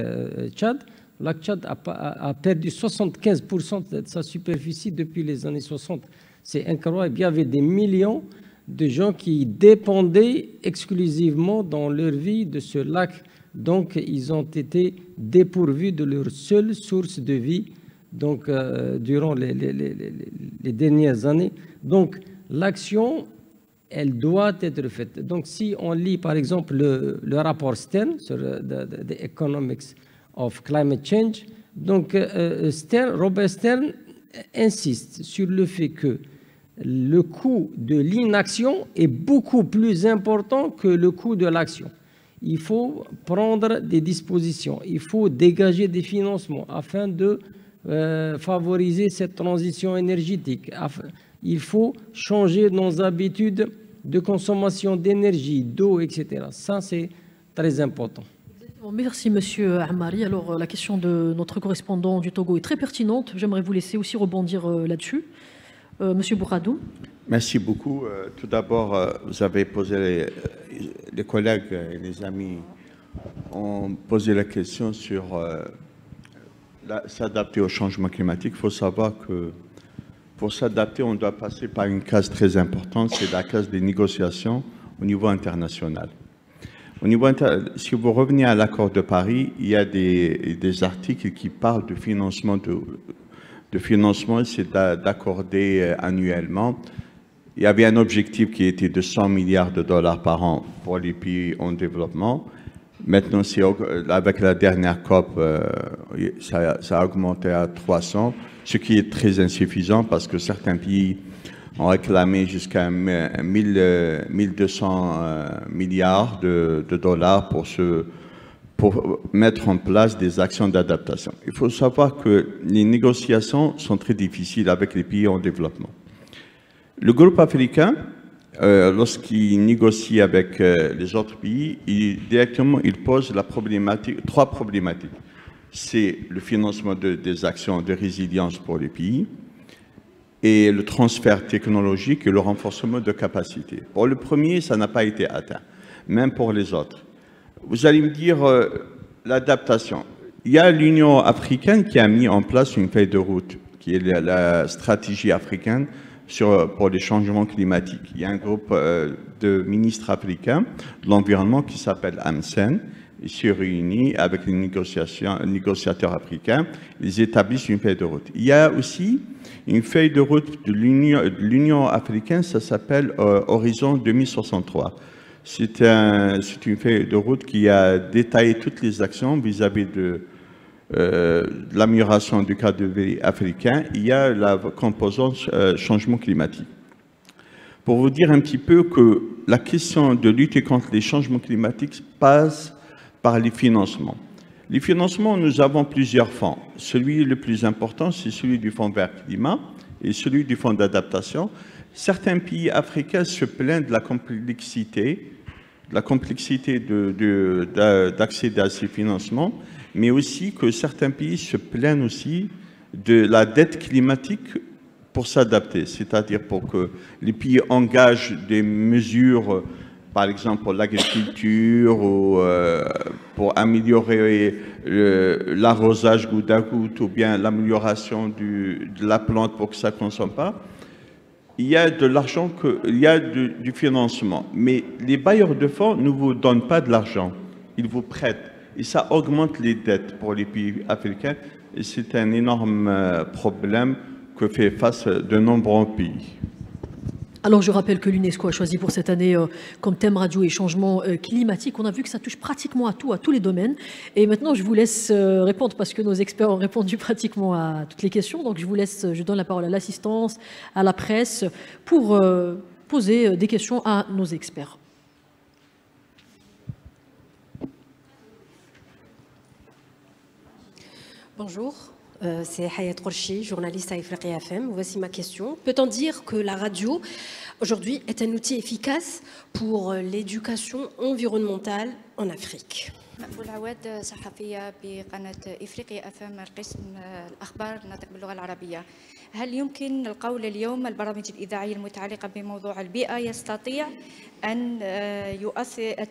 Tchad. Le lac Tchad a perdu 75% de sa superficie depuis les années 60. C'est incroyable. Il y avait des millions de gens qui dépendaient exclusivement dans leur vie de ce lac. Donc ils ont été dépourvus de leur seule source de vie, donc durant les dernières années. Donc l'action, elle doit être faite. Donc si on lit par exemple le rapport Stern sur the Economics of Climate Change, donc Robert Stern insiste sur le fait que le coût de l'inaction est beaucoup plus important que le coût de l'action. Il faut prendre des dispositions, il faut dégager des financements afin de favoriser cette transition énergétique. Il faut changer nos habitudes de consommation d'énergie, d'eau, etc. Ça, c'est très important. Merci, Monsieur Ammari. Alors, la question de notre correspondant du Togo est très pertinente. J'aimerais vous laisser aussi rebondir là-dessus. Monsieur Bouradou. Merci beaucoup. Tout d'abord, vous avez posé, les collègues et les amis ont posé la question sur s'adapter au changement climatique. Il faut savoir que pour s'adapter, on doit passer par une case très importante, c'est la case des négociations au niveau international. Si vous revenez à l'accord de Paris, il y a des articles qui parlent de financement, c'est d'accorder annuellement. Il y avait un objectif qui était de 100 milliards de dollars par an pour les pays en développement. Maintenant, avec la dernière COP, ça a augmenté à 300, ce qui est très insuffisant parce que certains pays ont réclamé jusqu'à 1200 milliards de dollars pour mettre en place des actions d'adaptation. Il faut savoir que les négociations sont très difficiles avec les pays en développement. Le groupe africain lorsqu'il négocie avec les autres pays, directement, il pose trois problématiques. C'est le financement des actions de résilience pour les pays et le transfert technologique et le renforcement de capacités. Pour le premier, ça n'a pas été atteint, même pour les autres. Vous allez me dire l'adaptation. Il y a l'Union africaine qui a mis en place une feuille de route, qui est la stratégie africaine pour les changements climatiques. Il y a un groupe de ministres africains de l'environnement qui s'appelle AMSEN. Ils se réunissent avec les négociateurs africains. Ils établissent une feuille de route. Il y a aussi une feuille de route de l'Union africaine, ça s'appelle Horizon 2063. C'est une feuille de route qui a détaillé toutes les actions vis-à-vis de l'amélioration du cadre de vie africain. Il y a la composante changement climatique. Pour vous dire un petit peu que la question de lutter contre les changements climatiques passe par les financements. Les financements, nous avons plusieurs fonds. Celui le plus important, c'est celui du Fonds vert climat et celui du Fonds d'adaptation. Certains pays africains se plaignent de la complexité d'accéder à ces financements, mais aussi que certains pays se plaignent aussi de la dette climatique pour s'adapter, c'est-à-dire pour que les pays engagent des mesures, par exemple pour l'agriculture ou pour améliorer l'arrosage goutte à goutte ou bien l'amélioration de la plante pour que ça ne consomme pas. Il y a de l'argent, il y a du financement, mais les bailleurs de fonds ne vous donnent pas de l'argent, ils vous prêtent. Et ça augmente les dettes pour les pays africains et c'est un énorme problème que fait face de nombreux pays. Alors je rappelle que l'UNESCO a choisi pour cette année comme thème radio et changement climatique. On a vu que ça touche pratiquement à tous les domaines. Et maintenant je vous laisse répondre parce que nos experts ont répondu pratiquement à toutes les questions. Donc je donne la parole à l'assistance, à la presse pour poser des questions à nos experts. Bonjour, c'est Hayat Korchi, journaliste à Ifriqiya FM. Voici ma question. Peut-on dire que la radio, aujourd'hui, est un outil efficace pour l'éducation environnementale en Afrique? مقبول عواد صحفية بقناة إفريقيا أفهم قسم الأخبار ناطق باللغة العربية. هل يمكن القول اليوم البرامج الإذاعية المتعلقة بموضوع البيئة يستطيع أن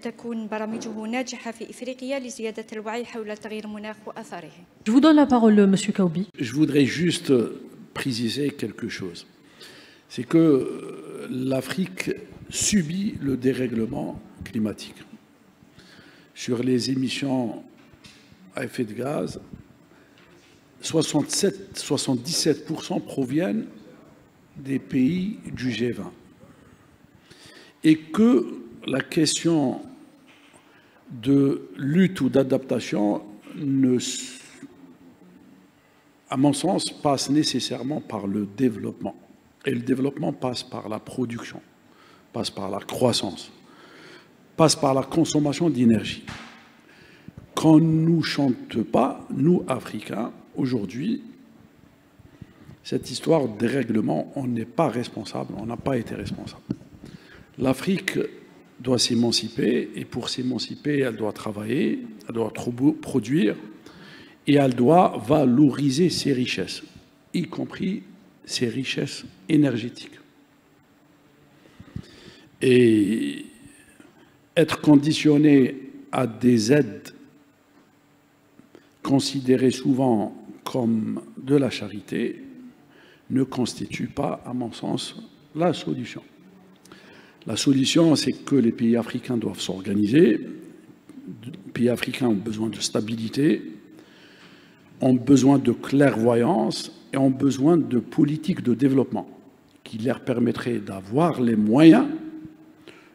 تكون برامجه ناجحة في إفريقيا لزيادة الوعي حول تغيير المناخ وأثاره؟ Je vous donne la parole, Monsieur Kaoubi. Je voudrais juste préciser quelque chose. C'est que l'Afrique subit le dérèglement climatique. Sur les émissions à effet de gaz, 77% proviennent des pays du G20. Et que la question de lutte ou d'adaptation, à mon sens, passe nécessairement par le développement. Et le développement passe par la production, passe par la croissance, passe par la consommation d'énergie. Quand nous ne chantons pas, nous, Africains, aujourd'hui, cette histoire de dérèglement, on n'est pas responsable, on n'a pas été responsable. L'Afrique doit s'émanciper, et pour s'émanciper, elle doit travailler, elle doit produire, et elle doit valoriser ses richesses, y compris ses richesses énergétiques. Et être conditionné à des aides considérées souvent comme de la charité ne constitue pas, à mon sens, la solution. La solution, c'est que les pays africains doivent s'organiser. Les pays africains ont besoin de stabilité, ont besoin de clairvoyance et ont besoin de politiques de développement qui leur permettraient d'avoir les moyens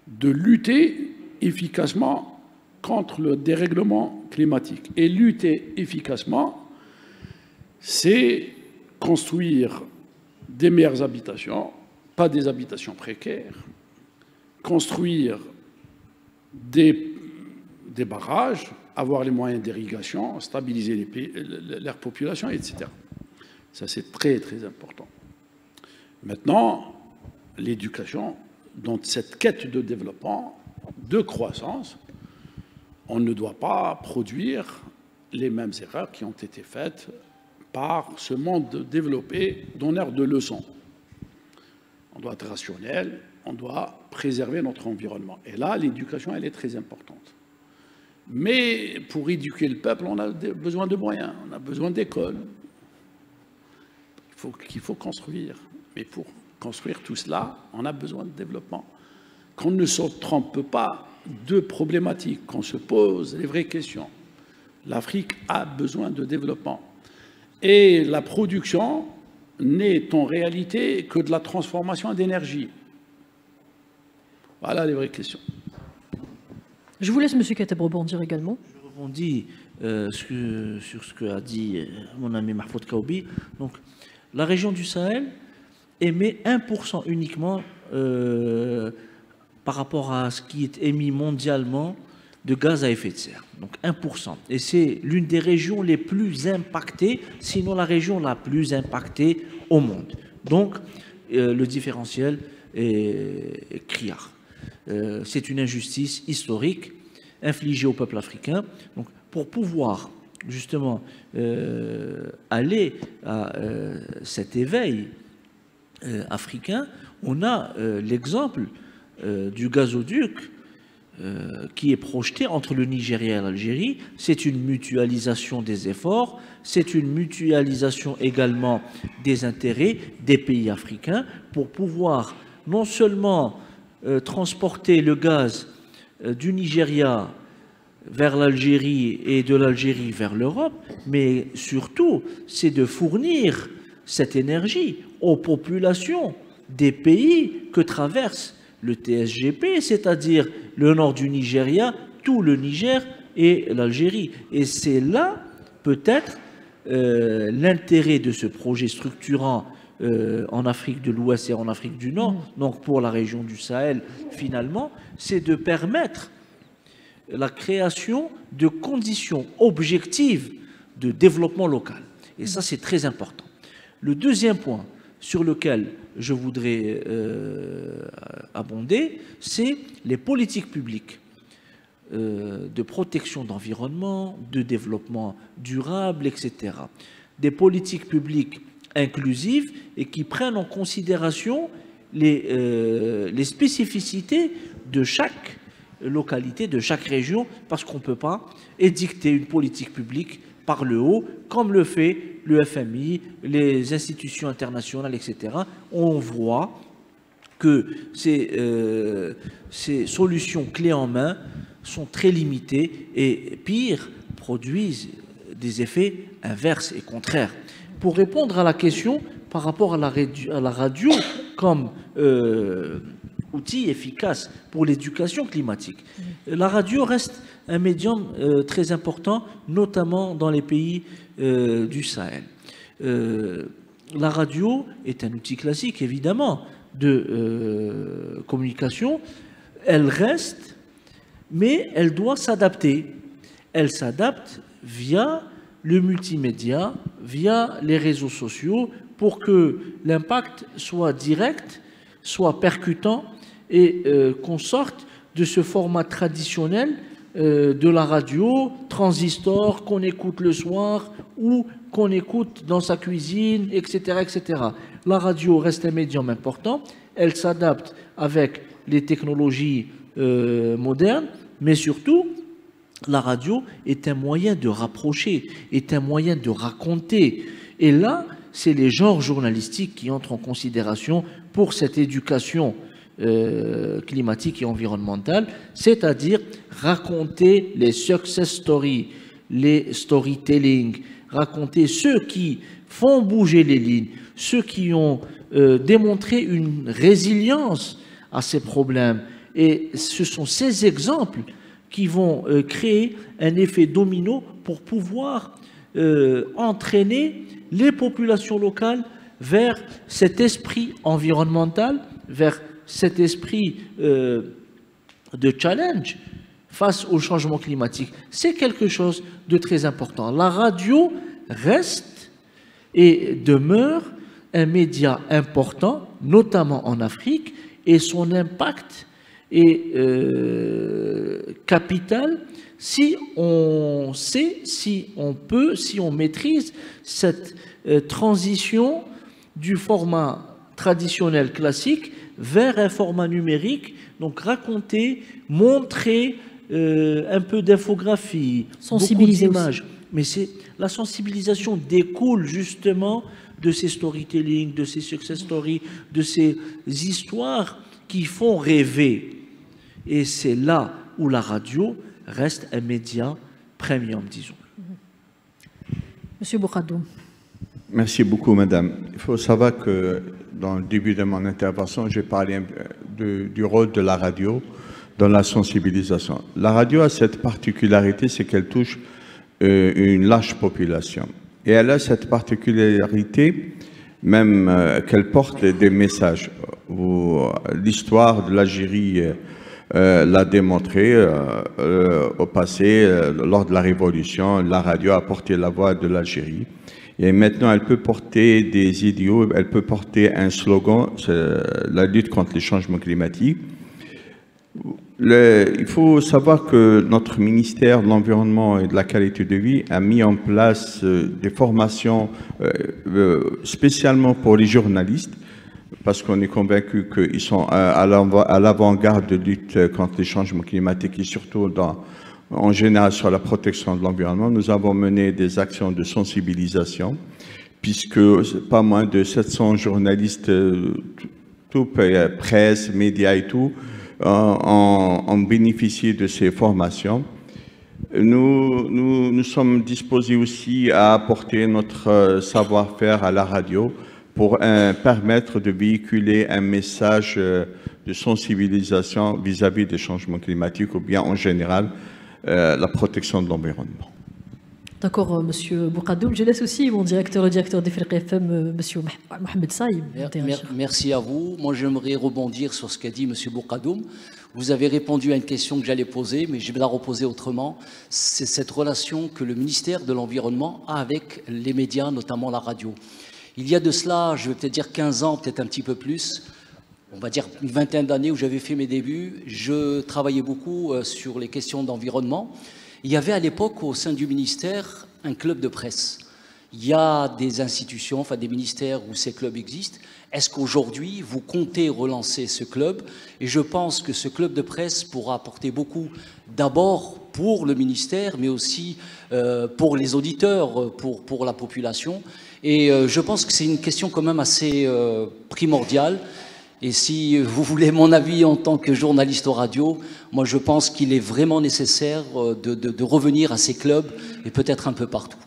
de lutter efficacement contre le dérèglement climatique. Et lutter efficacement, c'est construire des meilleures habitations, pas des habitations précaires, construire des barrages, avoir les moyens d'irrigation, stabiliser leur population, etc. Ça, c'est très, très important. Maintenant, l'éducation, dans cette quête de développement, de croissance, on ne doit pas produire les mêmes erreurs qui ont été faites par ce monde développé donneur de leçons. On doit être rationnel, on doit préserver notre environnement. Et là, l'éducation, elle est très importante. Mais pour éduquer le peuple, on a besoin de moyens, on a besoin d'écoles. Il faut construire. Mais pour construire tout cela, on a besoin de développement. Qu'on ne se trompe pas de problématiques, qu'on se pose les vraies questions. L'Afrique a besoin de développement. Et la production n'est en réalité que de la transformation d'énergie. Voilà les vraies questions. Je vous laisse, M. Kateb, rebondir également. Je rebondis sur ce qu'a dit mon ami Mahfoud Kaoubi. Donc, la région du Sahel émet 1% uniquement par rapport à ce qui est émis mondialement de gaz à effet de serre. Donc 1%. Et c'est l'une des régions les plus impactées, sinon la région la plus impactée au monde. Donc le différentiel est criard. C'est une injustice historique infligée au peuple africain. Donc pour pouvoir justement aller à cet éveil africain, on a l'exemple du gazoduc qui est projeté entre le Nigeria et l'Algérie. C'est une mutualisation des efforts, c'est une mutualisation également des intérêts des pays africains pour pouvoir non seulement transporter le gaz du Nigeria vers l'Algérie et de l'Algérie vers l'Europe, mais surtout c'est de fournir cette énergie aux populations des pays que traverse le TSGP, c'est-à-dire le nord du Nigeria, tout le Niger et l'Algérie. Et c'est là, peut-être, l'intérêt de ce projet structurant en Afrique de l'Ouest et en Afrique du Nord, donc pour la région du Sahel, finalement, c'est de permettre la création de conditions objectives de développement local. Et ça, c'est très important. Le deuxième point sur lequel je voudrais abonder, c'est les politiques publiques de protection d'environnement, de développement durable, etc. Des politiques publiques inclusives et qui prennent en considération les spécificités de chaque localité, de chaque région, parce qu'on ne peut pas édicter une politique publique par le haut, comme le fait le FMI, les institutions internationales, etc. On voit que ces solutions clés en main sont très limitées et, pire, produisent des effets inverses et contraires. Pour répondre à la question par rapport à la radio comme outil efficace pour l'éducation climatique, la radio reste un médium très important, notamment dans les pays du Sahel. La radio est un outil classique, évidemment, de communication. Elle reste, mais elle doit s'adapter. Elle s'adapte via le multimédia, via les réseaux sociaux, pour que l'impact soit direct, soit percutant, et qu'on sorte de ce format traditionnel de la radio, transistor, qu'on écoute le soir ou qu'on écoute dans sa cuisine, etc., etc. La radio reste un médium important, elle s'adapte avec les technologies modernes, mais surtout, la radio est un moyen de rapprocher, est un moyen de raconter. Et là, c'est les genres journalistiques qui entrent en considération pour cette éducation climatique et environnementale, c'est-à-dire raconter les success stories, les storytelling, raconter ceux qui font bouger les lignes, ceux qui ont démontré une résilience à ces problèmes. Et ce sont ces exemples qui vont créer un effet domino pour pouvoir entraîner les populations locales vers cet esprit environnemental, vers cet esprit de challenge face au changement climatique. C'est quelque chose de très important. La radio reste et demeure un média important, notamment en Afrique, et son impact est capital si on sait, si on peut, si on maîtrise cette transition du format traditionnel classique vers un format numérique, donc raconter, montrer un peu d'infographie, sensibiliser beaucoup d'images. Mais la sensibilisation découle justement de ces storytelling, de ces success stories, de ces histoires qui font rêver. Et c'est là où la radio reste un média premium, disons. Monsieur Boukhadoum. Merci beaucoup, madame. Il faut savoir que dans le début de mon intervention, j'ai parlé du rôle de la radio dans la sensibilisation. La radio a cette particularité, c'est qu'elle touche une large population. Et elle a cette particularité, même qu'elle porte des messages. L'histoire de l'Algérie l'a démontré au passé, lors de la Révolution, la radio a porté la voix de l'Algérie. Et maintenant, elle peut porter des idéaux, elle peut porter un slogan, la lutte contre les changements climatiques. Il faut savoir que notre ministère de l'Environnement et de la Qualité de Vie a mis en place des formations spécialement pour les journalistes, parce qu'on est convaincu qu'ils sont à l'avant-garde de lutte contre les changements climatiques et surtout en général sur la protection de l'environnement. Nous avons mené des actions de sensibilisation, puisque pas moins de 700 journalistes, tout presse, médias et tout, ont bénéficié de ces formations. Nous sommes disposés aussi à apporter notre savoir-faire à la radio pour permettre de véhiculer un message de sensibilisation vis-à-vis des changements climatiques ou bien en général la protection de l'environnement. D'accord, monsieur Boukhadoum. Je laisse aussi mon le directeur d'Ifriqiya FM, monsieur Mohamed Saïm. Merci à vous. Moi, j'aimerais rebondir sur ce qu'a dit monsieur Boukhadoum. Vous avez répondu à une question que j'allais poser, mais je vais la reposer autrement. C'est cette relation que le ministère de l'Environnement a avec les médias, notamment la radio. Il y a de cela, je vais peut-être dire 15 ans, peut-être un petit peu plus, on va dire une vingtaine d'années où j'avais fait mes débuts, je travaillais beaucoup sur les questions d'environnement. Il y avait à l'époque au sein du ministère un club de presse. Il y a des institutions, enfin des ministères où ces clubs existent. Est-ce qu'aujourd'hui vous comptez relancer ce club? Et je pense que ce club de presse pourra apporter beaucoup, d'abord pour le ministère, mais aussi pour les auditeurs, pour la population. Et je pense que c'est une question quand même assez primordiale. Et si vous voulez mon avis en tant que journaliste radio, moi je pense qu'il est vraiment nécessaire de revenir à ces clubs et peut-être un peu partout.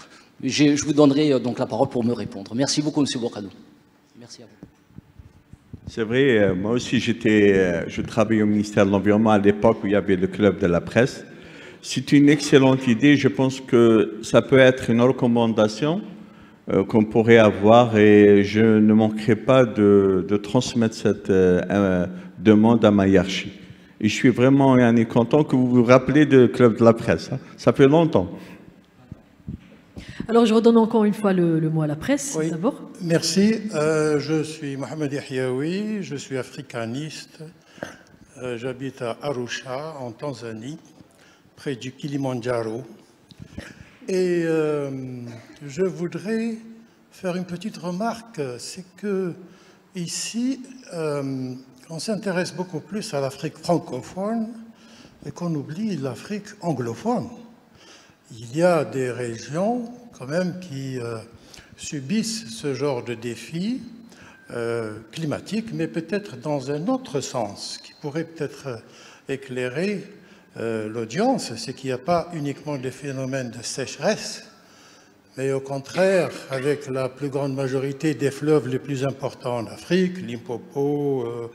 Je vous donnerai donc la parole pour me répondre. Merci beaucoup, M. Boukhadoum. Merci à vous. C'est vrai, moi aussi je travaillais au ministère de l'Environnement à l'époque où il y avait le club de la presse. C'est une excellente idée, je pense que ça peut être une recommandation qu'on pourrait avoir et je ne manquerai pas de transmettre cette demande à ma hiérarchie. Et je suis vraiment content que vous vous rappelez du club de la presse. Hein. Ça fait longtemps. Alors je redonne encore une fois le mot à la presse, oui. D'abord. Merci. Je suis Mohamed Yahyaoui, je suis africaniste. J'habite à Arusha, en Tanzanie, près du Kilimandjaro. Et je voudrais faire une petite remarque, c'est que ici, on s'intéresse beaucoup plus à l'Afrique francophone et qu'on oublie l'Afrique anglophone. Il y a des régions quand même qui subissent ce genre de défis climatiques, mais peut-être dans un autre sens, qui pourrait peut-être éclairer l'audience, c'est qu'il n'y a pas uniquement des phénomènes de sécheresse, mais au contraire, avec la plus grande majorité des fleuves les plus importants en Afrique, Limpopo,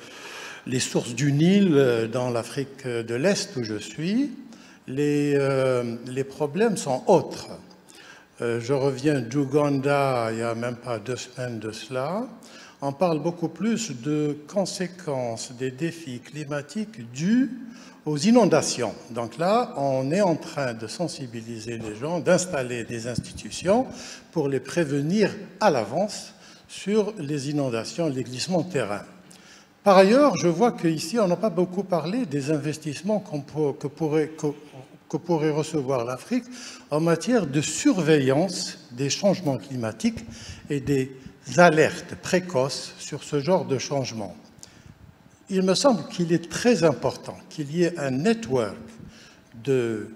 les sources du Nil dans l'Afrique de l'Est où je suis, les problèmes sont autres. Je reviens d'Ouganda il n'y a même pas 2 semaines de cela. On parle beaucoup plus de conséquences des défis climatiques dus aux inondations. Donc là, on est en train de sensibiliser les gens, d'installer des institutions pour les prévenir à l'avance sur les inondations, les glissements de terrain. Par ailleurs, je vois qu'ici, on n'a pas beaucoup parlé des investissements que pourrait recevoir l'Afrique en matière de surveillance des changements climatiques et des alertes précoces sur ce genre de changement. Il me semble qu'il est très important qu'il y ait un network de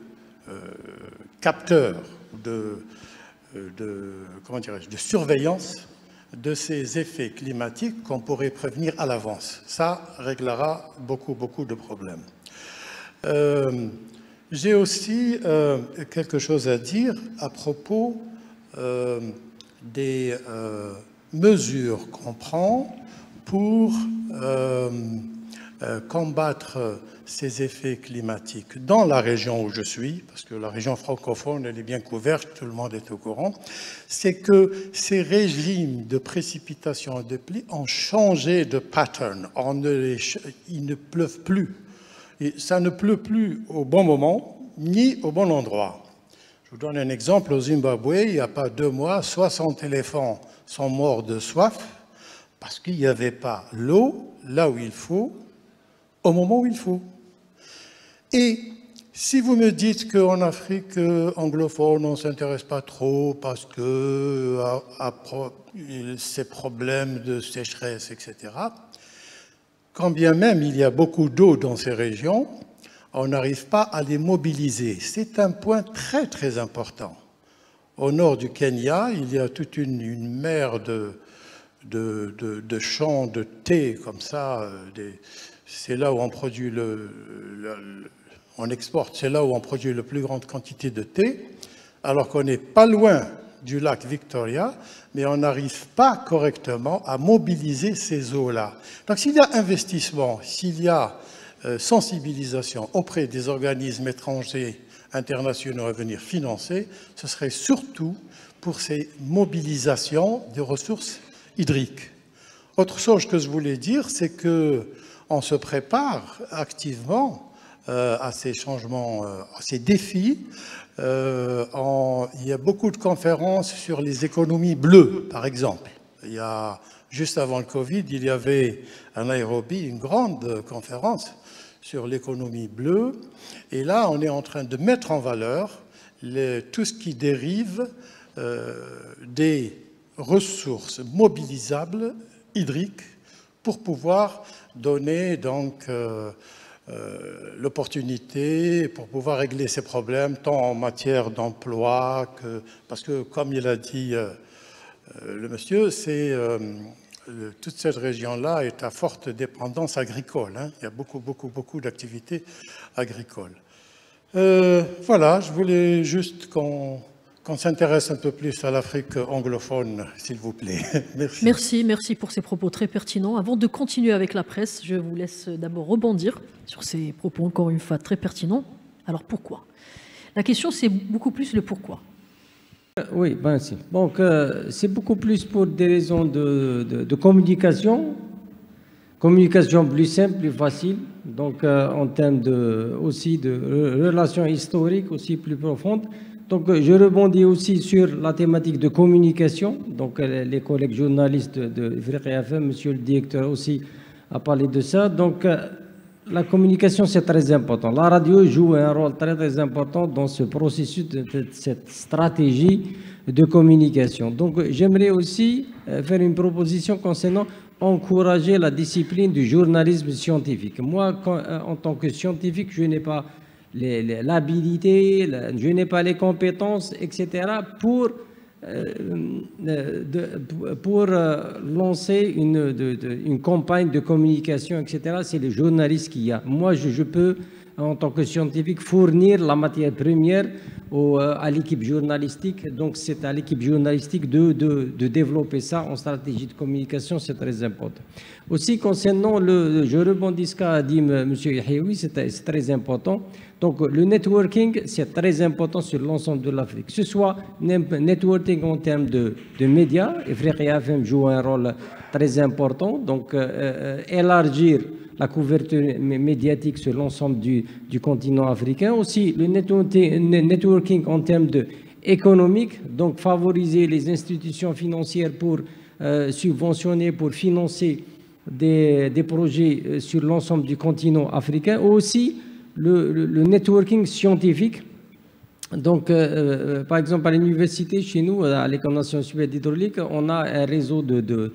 capteurs, de surveillance de ces effets climatiques qu'on pourrait prévenir à l'avance. Ça réglera beaucoup de problèmes. J'ai aussi quelque chose à dire à propos des mesures qu'on prend pour combattre ces effets climatiques dans la région où je suis, parce que la région francophone, elle est bien couverte, tout le monde est au courant, c'est que ces régimes de précipitation et de pluie ont changé de pattern. Ils ne pleuvent plus. Et ça ne pleut plus au bon moment, ni au bon endroit. Je vous donne un exemple. Au Zimbabwe, il n'y a pas 2 mois, 60 éléphants sont morts de soif parce qu'il n'y avait pas l'eau là où il faut, au moment où il faut. Et si vous me dites qu'en Afrique anglophone, on ne s'intéresse pas trop parce que ces problèmes de sécheresse, etc., quand bien même il y a beaucoup d'eau dans ces régions, on n'arrive pas à les mobiliser. C'est un point très important. Au nord du Kenya, il y a toute une mer de champs de thé comme ça. C'est là où on produit on exporte, c'est là où on produit la plus grande quantité de thé, alors qu'on n'est pas loin du lac Victoria, mais on n'arrive pas correctement à mobiliser ces eaux-là. Donc s'il y a investissement, s'il y a sensibilisation auprès des organismes étrangers internationaux à venir financer, ce serait surtout pour ces mobilisations de ressources hydriques. Autre chose que je voulais dire, c'est qu'on se prépare activement à ces changements, à ces défis. Il y a beaucoup de conférences sur les économies bleues, par exemple. Juste avant le Covid, il y avait à Nairobi une grande conférence sur l'économie bleue. Et là, on est en train de mettre en valeur tout ce qui dérive des ressources mobilisables hydriques pour pouvoir donner donc l'opportunité pour pouvoir régler ces problèmes, tant en matière d'emploi que... Parce que, comme il a dit le monsieur, toute cette région-là est à forte dépendance agricole. Hein. Il y a beaucoup d'activités agricoles. Voilà, je voulais juste qu'on s'intéresse un peu plus à l'Afrique anglophone, s'il vous plaît. Merci. Merci pour ces propos très pertinents. Avant de continuer avec la presse, je vous laisse d'abord rebondir sur ces propos, encore une fois, très pertinents. Alors, pourquoi? La question, c'est beaucoup plus le pourquoi. Oui, ben si. Donc, c'est beaucoup plus pour des raisons de communication. Communication plus simple, plus facile. Donc, en termes aussi de relations historiques aussi plus profondes. Donc, je rebondis aussi sur la thématique de communication. Donc, les collègues journalistes de Ifriqiya FM, monsieur le directeur aussi a parlé de ça. Donc, la communication, c'est très important. La radio joue un rôle très important dans ce processus, de cette stratégie de communication. Donc, j'aimerais aussi faire une proposition concernant encourager la discipline du journalisme scientifique. Moi, en tant que scientifique, je n'ai pas l'habilité, je n'ai pas les compétences, etc., pour lancer une campagne de communication, etc. C'est les journalistes qui y a. Moi, je peux, en tant que scientifique, fournir la matière première à l'équipe journalistique. Donc, c'est à l'équipe journalistique de développer ça en stratégie de communication, c'est très important. Aussi, concernant je rebondis ce qu'a dit M. Yahyaoui, c'est très important. Donc, le networking, c'est très important sur l'ensemble de l'Afrique. Que ce soit networking en termes de médias, Ifriqiya FM joue un rôle très important. Donc, élargir la couverture médiatique sur l'ensemble du continent africain. Aussi, le networking en termes économique, donc favoriser les institutions financières pour subventionner, pour financer des projets sur l'ensemble du continent africain, aussi le networking scientifique. Donc, par exemple, à l'université, chez nous, à l'École nationale supérieure d'hydraulique, on a un réseau de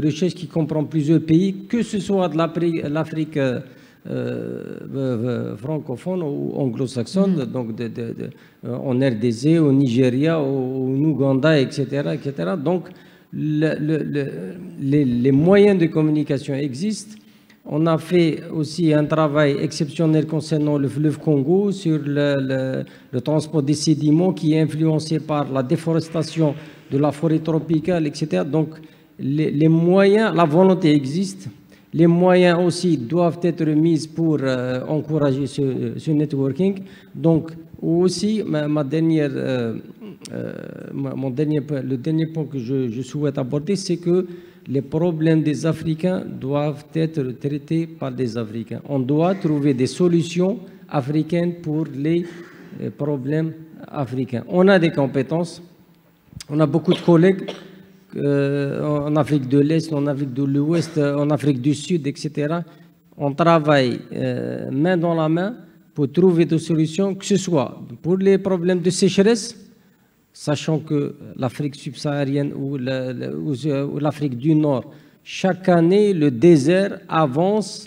recherche qui comprend plusieurs pays, que ce soit de l'Afrique francophone ou anglo-saxonne, donc en RDC, au Nigeria, au Ouganda, etc., etc. Donc, les moyens de communication existent. On a fait aussi un travail exceptionnel concernant le fleuve Congo sur le transport des sédiments qui est influencé par la déforestation de la forêt tropicale, etc. Donc, les moyens, la volonté existe. Les moyens aussi doivent être mis pour encourager ce networking. Donc, aussi, le dernier point que je souhaite aborder, c'est que les problèmes des Africains doivent être traités par des Africains. On doit trouver des solutions africaines pour les problèmes africains. On a des compétences, on a beaucoup de collègues en Afrique de l'Est, en Afrique de l'Ouest, en Afrique du Sud, etc. On travaille main dans la main pour trouver des solutions, que ce soit pour les problèmes de sécheresse, sachant que l'Afrique subsaharienne ou l'Afrique du Nord, chaque année, le désert avance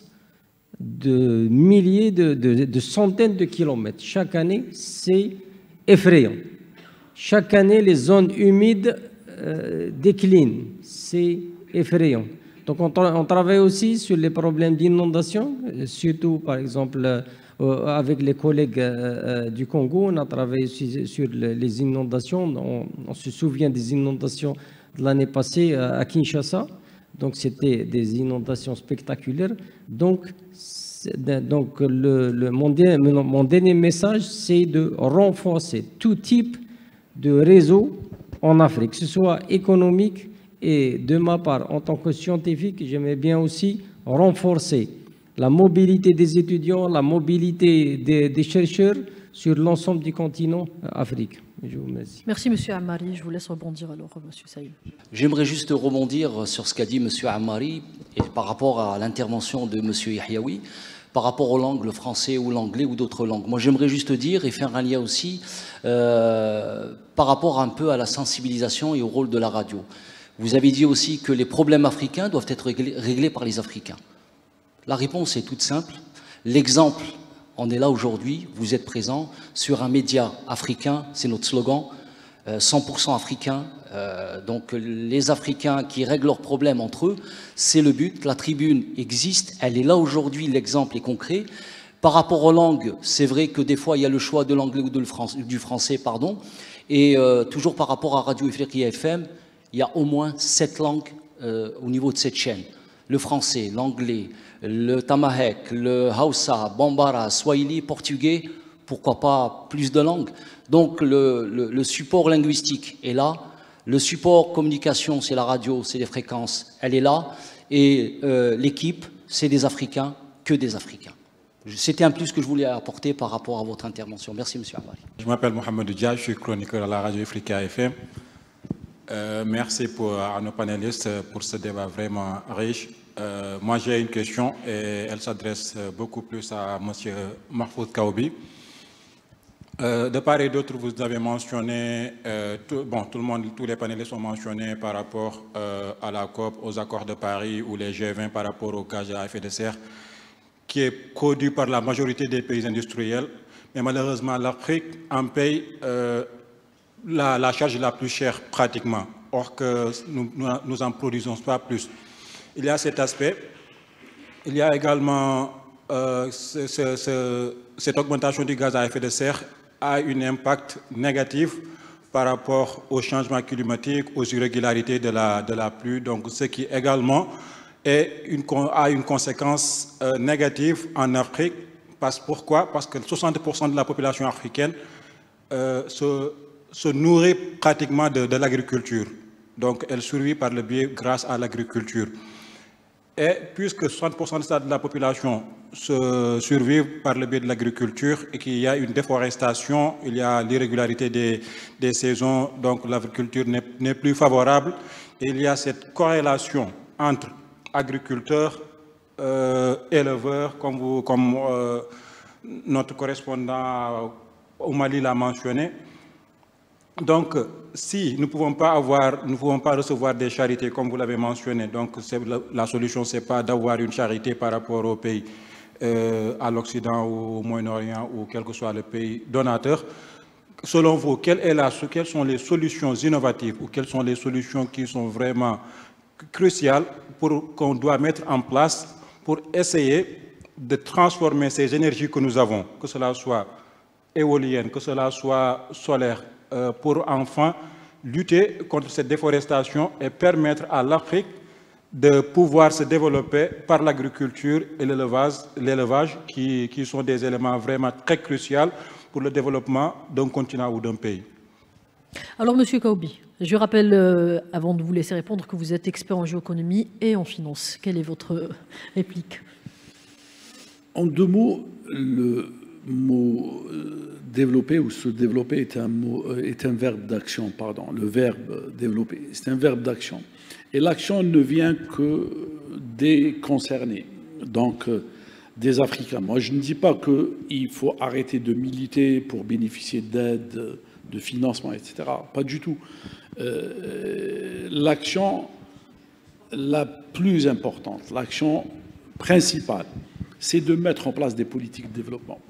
de milliers, de centaines de kilomètres. Chaque année, c'est effrayant. Chaque année, les zones humides déclinent. C'est effrayant. Donc, on travaille aussi sur les problèmes d'inondation, surtout, par exemple, avec les collègues du Congo, on a travaillé sur les inondations. On se souvient des inondations de l'année passée à Kinshasa. Donc, c'était des inondations spectaculaires. Donc mon dernier message, c'est de renforcer tout type de réseau en Afrique, que ce soit économique. Et de ma part, en tant que scientifique, j'aimerais bien aussi renforcer la mobilité des étudiants, la mobilité des chercheurs sur l'ensemble du continent Afrique. Je vous remercie. Merci, M. Ammari. Je vous laisse rebondir alors, M. Saïd. J'aimerais juste rebondir sur ce qu'a dit M. Ammari et par rapport à l'intervention de M. Yahyaoui, par rapport aux langues, le français ou l'anglais ou d'autres langues. Moi, j'aimerais juste dire et faire un lien aussi par rapport un peu à la sensibilisation et au rôle de la radio. Vous avez dit aussi que les problèmes africains doivent être réglés par les Africains. La réponse est toute simple. L'exemple, on est là aujourd'hui, vous êtes présents sur un média africain, c'est notre slogan, 100% africain. Donc les Africains qui règlent leurs problèmes entre eux, c'est le but. La tribune existe, elle est là aujourd'hui, l'exemple est concret. Par rapport aux langues, c'est vrai que des fois il y a le choix de l'anglais ou du français, pardon. Et toujours par rapport à Radio Ifriqiya FM, il y a au moins 7 langues au niveau de cette chaîne. Le français, l'anglais, le tamahek, le hausa, bambara, swahili, portugais, pourquoi pas plus de langues. Donc le support linguistique est là, le support communication, c'est la radio, c'est les fréquences, elle est là, et l'équipe, c'est des Africains, que des Africains. C'était un plus que je voulais apporter par rapport à votre intervention. Merci, M. Ammari. Je m'appelle Mohamed Dia, je suis chroniqueur à la radio Ifriqiya FM. Merci à nos panélistes pour ce débat vraiment riche. Moi, j'ai une question et elle s'adresse beaucoup plus à M. Mahfoud Kaoubi. De part et d'autre, vous avez mentionné, tous les panélistes ont mentionné par rapport à la COP, aux accords de Paris ou les G20 par rapport au gaz à effet de serre, qui est produit par la majorité des pays industriels. Mais malheureusement, l'Afrique en paye la charge la plus chère pratiquement, or que nous en produisons pas plus. Il y a cet aspect. Il y a également cette augmentation du gaz à effet de serre a un impact négatif par rapport au changement climatique, aux irrégularités de la pluie, donc ce qui également a une conséquence négative en Afrique. Pourquoi? Parce que 60% de la population africaine se nourrit pratiquement de l'agriculture. Donc elle survit par le biais grâce à l'agriculture. Et puisque 60% de la population se survivent par le biais de l'agriculture et qu'il y a une déforestation, il y a l'irrégularité des saisons, donc l'agriculture n'est plus favorable. Et il y a cette corrélation entre agriculteurs, éleveurs, comme notre correspondant au Mali l'a mentionné. Donc, si nous ne pouvons pas recevoir des charités, comme vous l'avez mentionné, donc la solution, ce n'est pas d'avoir une charité par rapport au pays, à l'Occident ou au Moyen-Orient ou quel que soit le pays donateur. Selon vous, quelles sont les solutions innovatives ou quelles sont les solutions qui sont vraiment cruciales qu'on doit mettre en place pour essayer de transformer ces énergies que nous avons, que cela soit éolienne, que cela soit solaire, pour enfin lutter contre cette déforestation et permettre à l'Afrique de pouvoir se développer par l'agriculture et l'élevage qui sont des éléments vraiment très cruciaux pour le développement d'un continent ou d'un pays. Alors, Monsieur Kaoubi, je rappelle, avant de vous laisser répondre, que vous êtes expert en géoéconomie et en finance. Quelle est votre réplique? En deux mots, le mot développer ou se développer est un verbe d'action, pardon. Le verbe développer, c'est un verbe d'action. Et l'action ne vient que des concernés, donc des Africains. Moi, je ne dis pas qu'il faut arrêter de militer pour bénéficier d'aide, de financement, etc. Pas du tout. L'action la plus importante, l'action principale, c'est de mettre en place des politiques de développement,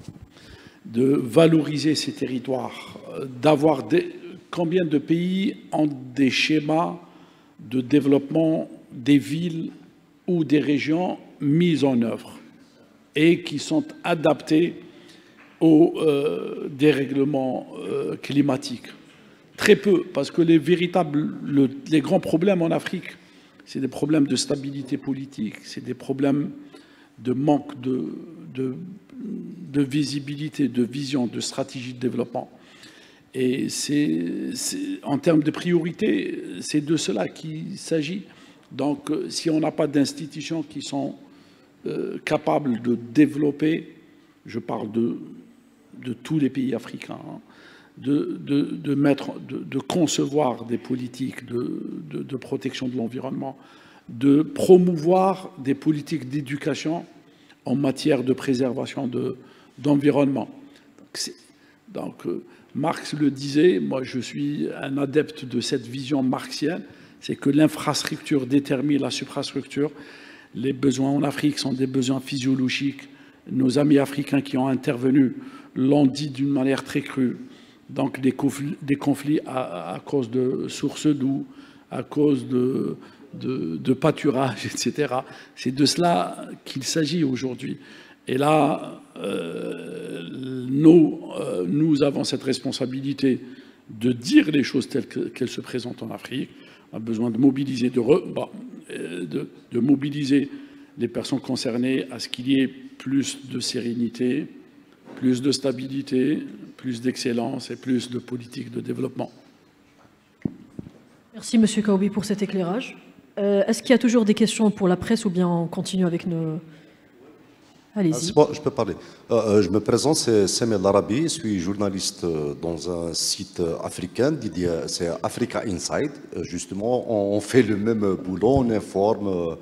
de valoriser ces territoires, d'avoir combien de pays ont des schémas de développement des villes ou des régions mises en œuvre et qui sont adaptés aux dérèglements climatiques. Très peu, parce que les grands problèmes en Afrique, c'est des problèmes de stabilité politique, c'est des problèmes de manque de visibilité, de vision, de stratégie de développement. Et en termes de priorité, c'est de cela qu'il s'agit. Donc, si on n'a pas d'institutions qui sont capables de développer, je parle de tous les pays africains, hein, de concevoir des politiques de protection de l'environnement, de promouvoir des politiques d'éducation en matière de préservation d'environnement. Donc, Marx le disait, moi je suis un adepte de cette vision marxienne, c'est que l'infrastructure détermine la suprastructure. Les besoins en Afrique sont des besoins physiologiques. Nos amis africains qui ont intervenu l'ont dit d'une manière très crue. Donc des conflits à cause de sources d'eau, à cause de pâturage, etc. C'est de cela qu'il s'agit aujourd'hui. Et là, nous avons cette responsabilité de dire les choses telles qu'elles se présentent en Afrique. On a besoin de mobiliser, de mobiliser les personnes concernées à ce qu'il y ait plus de sérénité, plus de stabilité, plus d'excellence et plus de politique de développement. Merci Monsieur Kaoubi pour cet éclairage. Est-ce qu'il y a toujours des questions pour la presse ou bien on continue avec nos... Allez-y. Bon, je peux parler. Je me présente, c'est Semel Larabi, je suis journaliste dans un site africain, c'est Africa Inside. Justement, on fait le même boulot, on informe,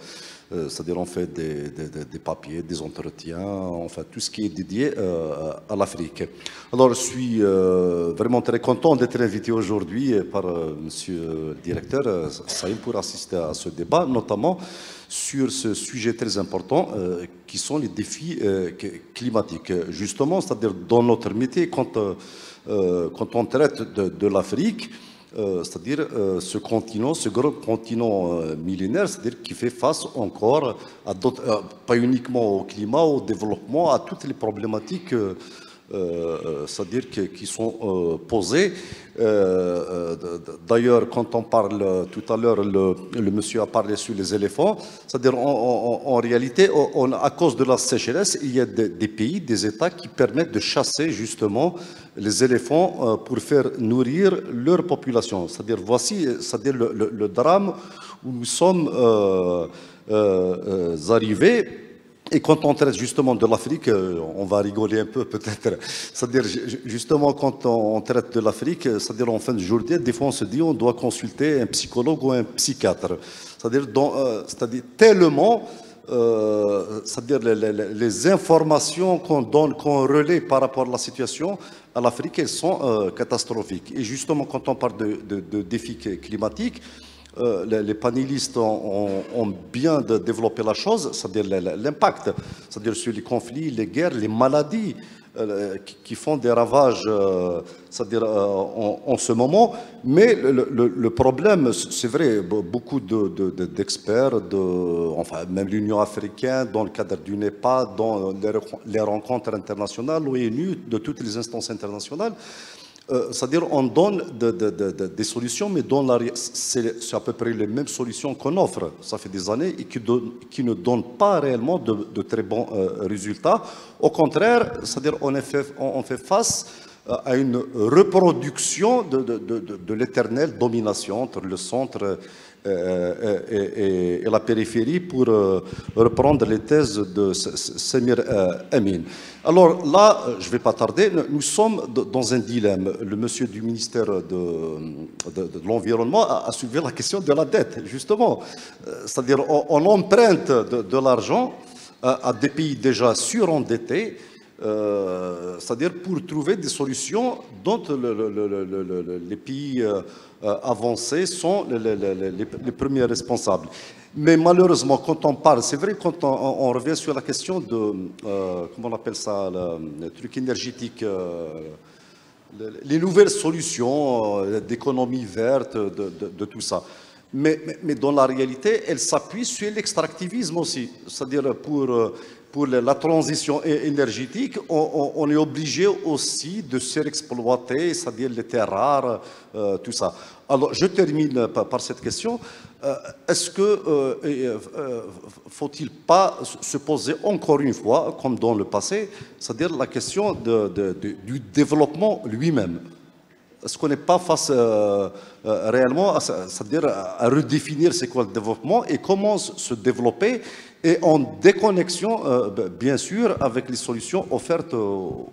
c'est-à-dire on fait des papiers, des entretiens, enfin tout ce qui est dédié à l'Afrique. Alors je suis vraiment très content d'être invité aujourd'hui par monsieur le directeur Saïm pour assister à ce débat, notamment sur ce sujet très important qui sont les défis climatiques. Justement, c'est-à-dire dans notre métier, quand on traite de l'Afrique, c'est-à-dire ce continent, ce grand continent millénaire, c'est-à-dire qui fait face encore à d'autres, pas uniquement au climat, au développement, à toutes les problématiques c'est-à-dire qui sont posées. D'ailleurs, quand on parle tout à l'heure, le monsieur a parlé sur les éléphants, c'est-à-dire en réalité, à cause de la sécheresse, il y a des pays, des États qui permettent de chasser justement les éléphants pour faire nourrir leur population. C'est-à-dire, voici le drame où nous sommes arrivés. Et quand on traite justement de l'Afrique, on va rigoler un peu peut-être. C'est-à-dire justement quand on traite de l'Afrique, c'est-à-dire en fin de journée, des fois on se dit on doit consulter un psychologue ou un psychiatre. C'est-à-dire tellement, c'est-à-dire les informations qu'on donne, qu'on relaie par rapport à la situation à l'Afrique, elles sont catastrophiques. Et justement quand on parle de défis climatiques, les panélistes ont bien développé la chose, c'est-à-dire l'impact, c'est-à-dire sur les conflits, les guerres, les maladies qui font des ravages, c'est-à-dire en ce mais le problème, c'est vrai, beaucoup d'experts, enfin même l'Union africaine, dans le cadre du NEPA, dans les rencontres internationales, l'ONU, de toutes les instances internationales, c'est-à-dire on donne des solutions, mais c'est à peu près les mêmes solutions qu'on offre. Ça fait des années et qui ne donnent pas réellement de très bons résultats. Au contraire, c'est-à-dire on fait face à une reproduction de l'éternelle domination entre le centre et la périphérie, pour reprendre les thèses de Samir Amin. Alors là, je ne vais pas tarder, nous sommes dans un dilemme. Le monsieur du ministère de l'Environnement a soulevé la question de la dette, justement. C'est-à-dire on emprunte de l'argent à des pays déjà surendettés, c'est-à-dire pour trouver des solutions dont les pays avancés sont les premiers responsables. Mais malheureusement, quand on parle, c'est vrai, quand on revient sur la question de, comment on appelle ça, le truc énergétique, les nouvelles solutions d'économie verte, de tout ça. Mais dans la réalité, elle s'appuie sur l'extractivisme aussi. C'est-à-dire pour la transition énergétique, on est obligé aussi de surexploiter, c'est-à-dire les terres rares, tout ça. Alors, je termine par cette question. Est-ce que faut-il pas se poser encore une fois, comme dans le passé, c'est-à-dire la question du développement lui-même? Est-ce qu'on n'est pas face réellement c'est-à-dire à redéfinir c'est quoi le développement et comment se développer, et en déconnexion, bien sûr, avec les solutions offertes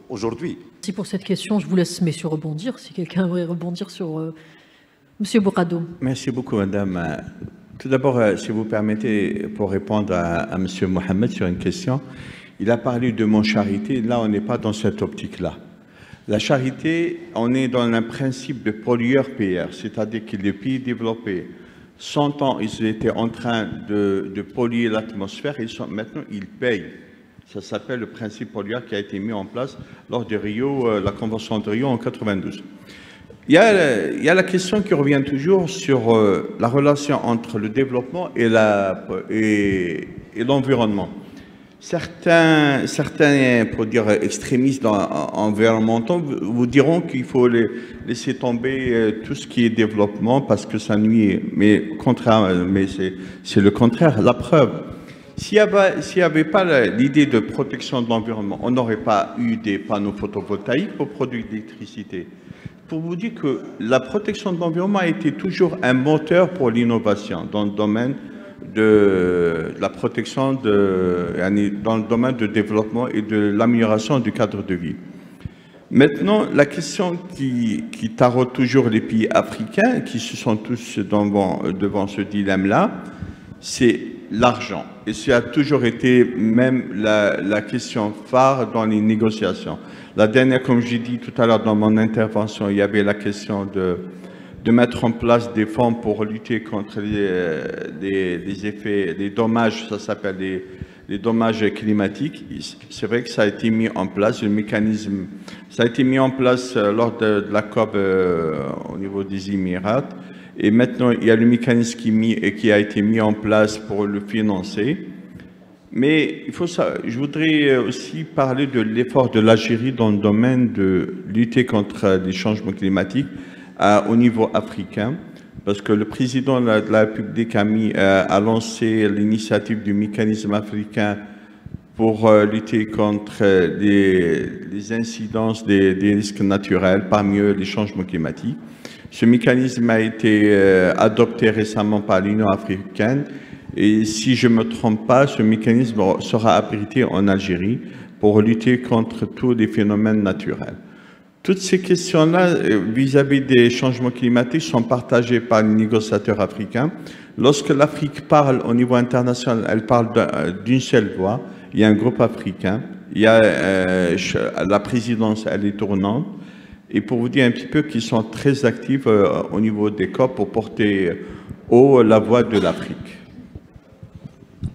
aujourd'hui? Merci pour cette question. Je vous laisse, messieurs, rebondir, si quelqu'un aimerait rebondir sur Monsieur Bourgadoum. Merci beaucoup, madame. Tout d'abord, si vous permettez, pour répondre à Monsieur Mohamed sur une question, il a parlé de mon charité. Là, on n'est pas dans cette optique-là. La charité, on est dans un principe de pollueur-payeur, c'est-à-dire que les pays développés, 100 ans, ils étaient en train de polluer l'atmosphère, et maintenant, ils payent. Ça s'appelle le principe pollueur qui a été mis en place lors de Rio, la Convention de Rio en 92. Il y a la question qui revient toujours sur la relation entre le développement et l'environnement. Certains, pour dire extrémistes environnementaux, vous diront qu'il faut laisser tomber tout ce qui est développement parce que ça nuit. Mais c'est le contraire. La preuve, s'il n'y avait pas l'idée de protection de l'environnement, on n'aurait pas eu des panneaux photovoltaïques pour produire de l'électricité. Pour vous dire que la protection de l'environnement a été toujours un moteur pour l'innovation dans le domaine de la protection, dans le domaine de développement et de l'amélioration du cadre de vie. Maintenant, la question qui taraude toujours les pays africains, qui se sont tous devant ce dilemme-là, c'est l'argent. Et ça a toujours été même la question phare dans les négociations. La dernière, comme j'ai dit tout à l'heure dans mon intervention, il y avait la question de mettre en place des fonds pour lutter contre les effets, les dommages, ça s'appelle les dommages climatiques. C'est vrai que ça a été mis en place, le mécanisme, ça a été mis en place lors de la COP au niveau des Émirats. Et maintenant, il y a le mécanisme qui a été mis en place pour le financer. Mais je voudrais aussi parler de l'effort de l'Algérie dans le domaine de lutter contre les changements climatiques au niveau africain, parce que le président de la République a lancé l'initiative du mécanisme africain pour lutter contre les incidences des risques naturels, parmi eux les changements climatiques. Ce mécanisme a été adopté récemment par l'Union africaine Et si je ne me trompe pas, ce mécanisme sera abrité en Algérie pour lutter contre tous les phénomènes naturels. Toutes ces questions-là, vis-à-vis des changements climatiques, sont partagées par les négociateurs africains. Lorsque l'Afrique parle au niveau international, elle parle d'une seule voix. Il y a un groupe africain, il y a la présidence, elle est tournante. Et pour vous dire un petit peu qu'ils sont très actifs au niveau des COP pour porter haut la voix de l'Afrique.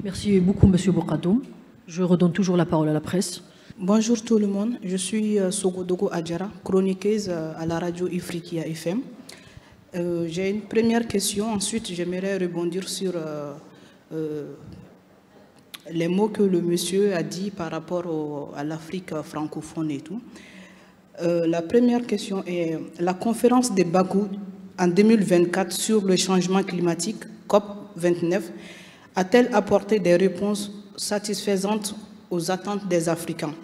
Merci beaucoup, Monsieur Bourkadoum. Je redonne toujours la parole à la presse. Bonjour tout le monde, je suis Sogodogo Adjara, chroniqueuse à la radio Ifriqiya FM. J'ai une première question, ensuite j'aimerais rebondir sur les mots que le monsieur a dit par rapport à l'Afrique francophone et tout. La première question est, la conférence de Bakou en 2024 sur le changement climatique, COP29, a-t-elle apporté des réponses satisfaisantes aux attentes des Africains?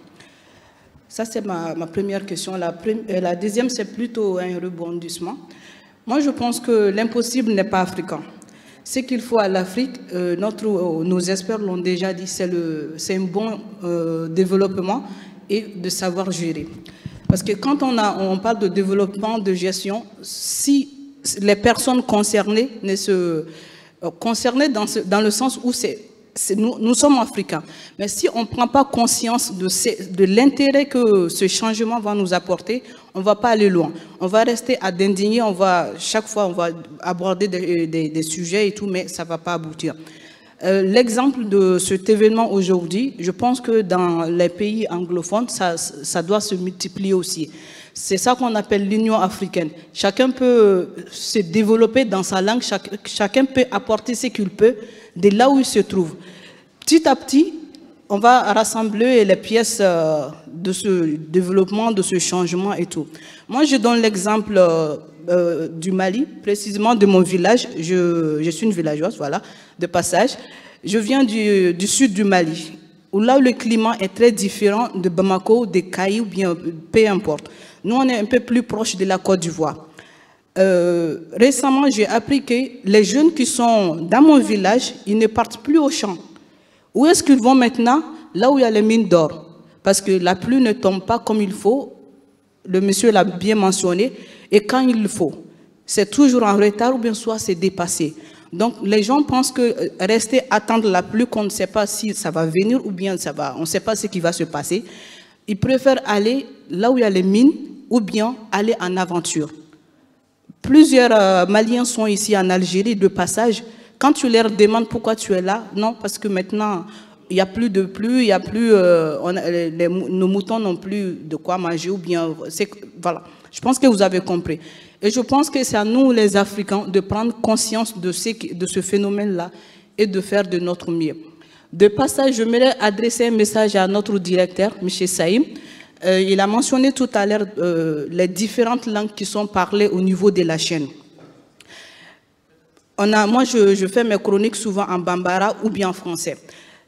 Ça, c'est ma première question. La deuxième, c'est plutôt un rebondissement. Moi, je pense que l'impossible n'est pas africain. Ce qu'il faut à l'Afrique, nos experts l'ont déjà dit, c'est un bon développement et de savoir gérer. Parce que quand on parle de développement, de gestion, si les personnes concernées dans le sens où nous sommes africains, mais si on ne prend pas conscience de l'intérêt que ce changement va nous apporter, on ne va pas aller loin. On va rester à d'indigner, chaque fois on va aborder des sujets et tout, mais ça ne va pas aboutir. L'exemple de cet événement aujourd'hui, je pense que dans les pays anglophones, ça doit se multiplier aussi. C'est ça qu'on appelle l'Union africaine. Chacun peut se développer dans sa langue, chacun peut apporter ce qu'il peut de là où il se trouve. Petit à petit, on va rassembler les pièces de ce développement, de ce changement et tout. Moi, je donne l'exemple du Mali, précisément de mon village. Je suis une villageoise, voilà, de passage. Je viens du sud du Mali, où là le climat est très différent de Bamako, de Kayi ou bien peu importe. Nous, on est un peu plus proche de la Côte d'Ivoire. Récemment, j'ai appris que les jeunes qui sont dans mon village, ils ne partent plus au champ. Où est-ce qu'ils vont maintenant? Là où il y a les mines d'or. Parce que la pluie ne tombe pas comme il faut. Le monsieur l'a bien mentionné. Et quand il le faut, c'est toujours en retard ou bien soit c'est dépassé. Donc les gens pensent que rester attendre la pluie, qu'on ne sait pas si ça va venir ou bien on ne sait pas ce qui va se passer. Ils préfèrent aller là où il y a les mines ou bien aller en aventure. Plusieurs Maliens sont ici en Algérie de passage. Quand tu leur demandes pourquoi tu es là, non, parce que maintenant, il n'y a plus de pluie, il y a plus, nos moutons n'ont plus de quoi manger ou bien, voilà. Je pense que vous avez compris. Et je pense que c'est à nous, les Africains, de prendre conscience de ce phénomène-là et de faire de notre mieux. De passage, je voudrais adresser un message à notre directeur, M. Saïm. Il a mentionné tout à l'heure les différentes langues qui sont parlées au niveau de la chaîne. Moi, je fais mes chroniques souvent en bambara ou bien en français.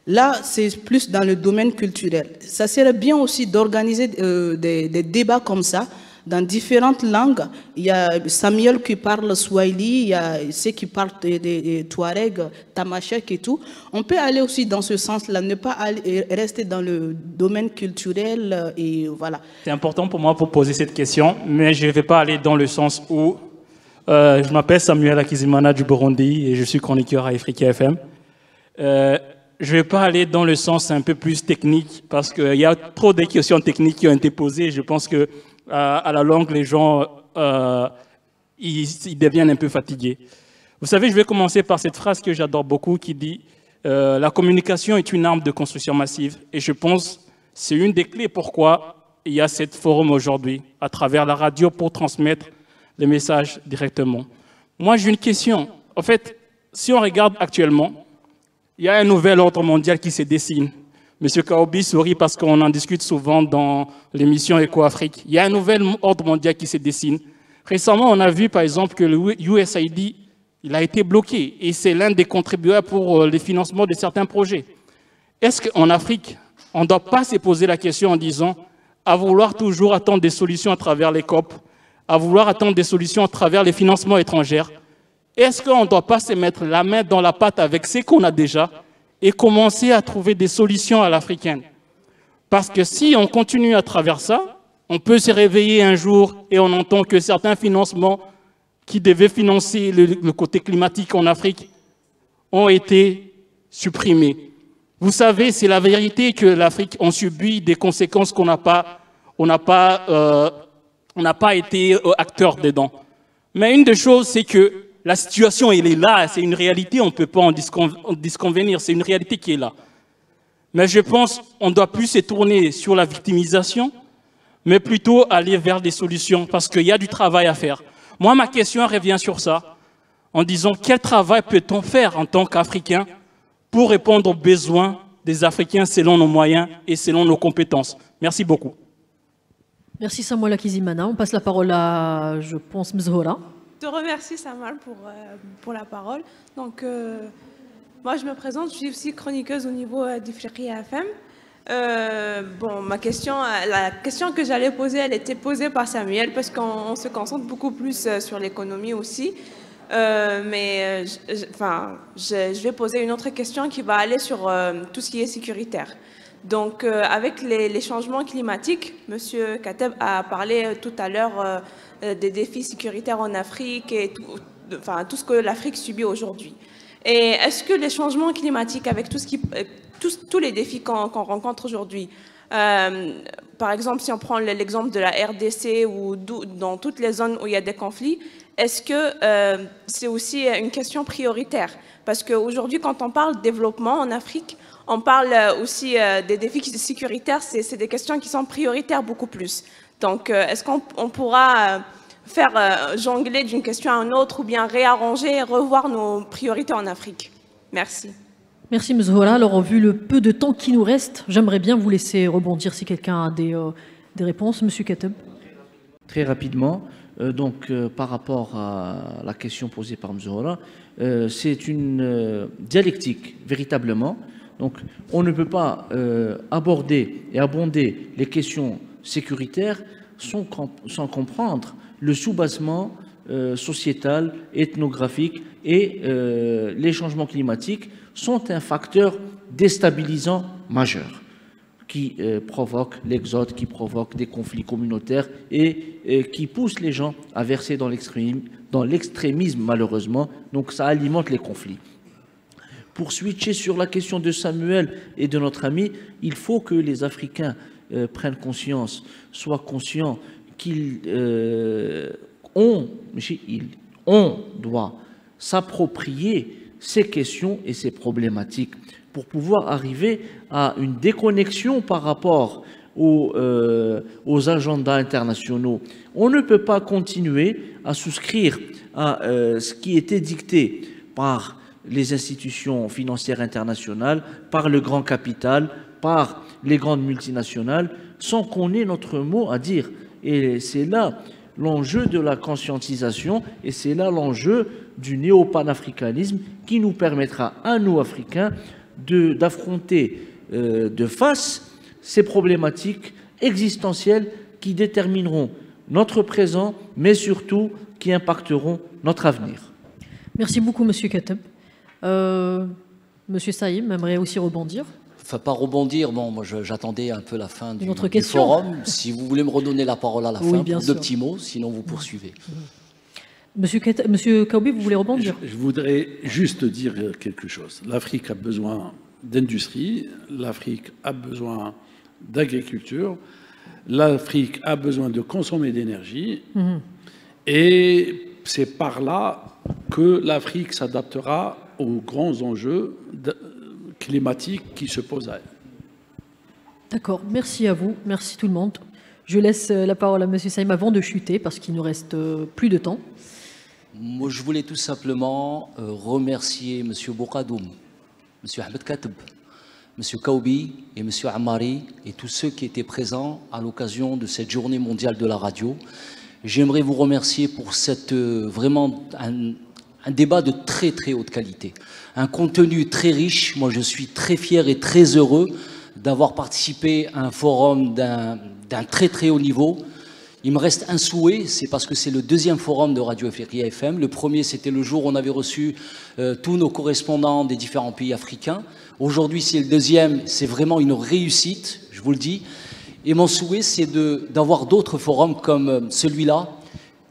Là, c'est plus dans le domaine culturel. Ça serait bien aussi d'organiser des débats comme ça, dans différentes langues. Il y a Samuel qui parle Swahili, il y a ceux qui parlent des Touareg, Tamashek et tout. On peut aller aussi dans ce sens-là, ne pas rester dans le domaine culturel et voilà. C'est important pour moi pour poser cette question, mais je ne vais pas aller dans le sens où je m'appelle Samuel Akizimana du Burundi et je suis chroniqueur à Ifriqiya FM. Je ne vais pas aller dans le sens un peu plus technique parce qu'il y a trop de questions techniques qui ont été posées. Je pense que à la longue, les gens ils deviennent un peu fatigués. Vous savez, je vais commencer par cette phrase que j'adore beaucoup qui dit la communication est une arme de construction massive. Et je pense que c'est une des clés pourquoi il y a cette forum aujourd'hui, à travers la radio, pour transmettre les messages directement. Moi, j'ai une question. En fait, si on regarde actuellement, il y a un nouvel ordre mondial qui se dessine. Monsieur Kaobi sourit parce qu'on en discute souvent dans l'émission Eco-Afrique. Il y a un nouvel ordre mondial qui se dessine. Récemment, on a vu par exemple que le USAID il a été bloqué et c'est l'un des contributeurs pour le financement de certains projets. Est-ce qu'en Afrique, on ne doit pas se poser la question en disant à vouloir toujours attendre des solutions à travers les COP, à vouloir attendre des solutions à travers les financements étrangers, Est-ce qu'on ne doit pas se mettre la main dans la pâte avec ce qu'on a déjà et commencer à trouver des solutions à l'africaine? Parce que si on continue à travers ça, on peut se réveiller un jour et on entend que certains financements qui devaient financer le côté climatique en Afrique ont été supprimés. Vous savez, c'est la vérité que l'Afrique a subi des conséquences qu'on n'a pas été acteur dedans. Mais une des choses, c'est que la situation, elle est là, c'est une réalité, on ne peut pas en disconvenir, c'est une réalité qui est là. Mais je pense qu'on ne doit plus se tourner sur la victimisation, mais plutôt aller vers des solutions, parce qu'il y a du travail à faire. Moi, ma question revient sur ça, en disant quel travail peut-on faire en tant qu'Africains pour répondre aux besoins des Africains selon nos moyens et selon nos compétences. Merci beaucoup. Merci Samuel Akizimana. On passe la parole à, je pense, Mzhora. Je te remercie Samuel pour la parole. Donc, moi je me présente, je suis aussi chroniqueuse au niveau d'Ifriqiya FM. Bon, la question que j'allais poser, elle était posée par Samuel parce qu'on se concentre beaucoup plus sur l'économie aussi. Mais je vais poser une autre question qui va aller sur tout ce qui est sécuritaire. Donc, avec les changements climatiques, M. Kateb a parlé tout à l'heure des défis sécuritaires en Afrique et tout ce que l'Afrique subit aujourd'hui. Et est-ce que les changements climatiques, avec tous les défis qu'on rencontre aujourd'hui, par exemple, si on prend l'exemple de la RDC ou dans toutes les zones où il y a des conflits, est-ce que c'est aussi une question prioritaire? Parce qu'aujourd'hui, quand on parle de développement en Afrique, on parle aussi des défis sécuritaires, c'est des questions qui sont prioritaires beaucoup plus. Donc, est-ce qu'on pourra faire jongler d'une question à une autre ou bien réarranger, revoir nos priorités en Afrique? Merci. Merci Mzhora. Alors, vu le peu de temps qui nous reste, j'aimerais bien vous laisser rebondir si quelqu'un a des réponses. Monsieur Kateb. Très rapidement, par rapport à la question posée par Mzhora, c'est une dialectique, véritablement. Donc, on ne peut pas aborder et abonder les questions sécuritaires sans comprendre le soubassement sociétal, ethnographique et les changements climatiques sont un facteur déstabilisant majeur qui provoque l'exode, qui provoque des conflits communautaires et qui pousse les gens à verser dans l'extrémisme malheureusement. Donc ça alimente les conflits. Pour switcher sur la question de Samuel et de notre ami, il faut que les Africains prennent conscience, soient conscients on doit s'approprier ces questions et ces problématiques pour pouvoir arriver à une déconnexion par rapport aux agendas internationaux. On ne peut pas continuer à souscrire à ce qui était dicté par les institutions financières internationales, par le grand capital, par les grandes multinationales, sans qu'on ait notre mot à dire. Et c'est là l'enjeu de la conscientisation et c'est là l'enjeu du néo-panafricanisme qui nous permettra à nous, Africains, d'affronter de face ces problématiques existentielles qui détermineront notre présent, mais surtout qui impacteront notre avenir. Merci beaucoup, Monsieur Kateb. Monsieur Saïm aimerait aussi rebondir. Enfin, pas rebondir, bon, moi j'attendais un peu la fin du question. Forum. Si vous voulez me redonner la parole à la fin, pour deux petits mots, sinon vous poursuivez. Monsieur Kaoubi, vous voulez rebondir? Je voudrais juste dire quelque chose. L'Afrique a besoin d'industrie, l'Afrique a besoin d'agriculture, l'Afrique a besoin de consommer d'énergie, et c'est par là que l'Afrique s'adaptera aux grands enjeux climatiques qui se posent à elle. D'accord, merci à vous, merci tout le monde. Je laisse la parole à Monsieur Saïm avant de chuter parce qu'il nous reste plus de temps. Moi, je voulais tout simplement remercier M. Bokadoum, M. Ahmed Kateb, M. Kaoubi et M. Ammari et tous ceux qui étaient présents à l'occasion de cette journée mondiale de la radio. J'aimerais vous remercier pour vraiment un débat de très très haute qualité, un contenu très riche. Moi, je suis très fier et très heureux d'avoir participé à un forum d'un très très haut niveau. Il me reste un souhait, c'est parce que c'est le deuxième forum de Radio Africa FM. Le premier, c'était le jour où on avait reçu tous nos correspondants des différents pays africains. Aujourd'hui, c'est le deuxième, c'est vraiment une réussite, je vous le dis. Et mon souhait, c'est d'avoir d'autres forums comme celui-là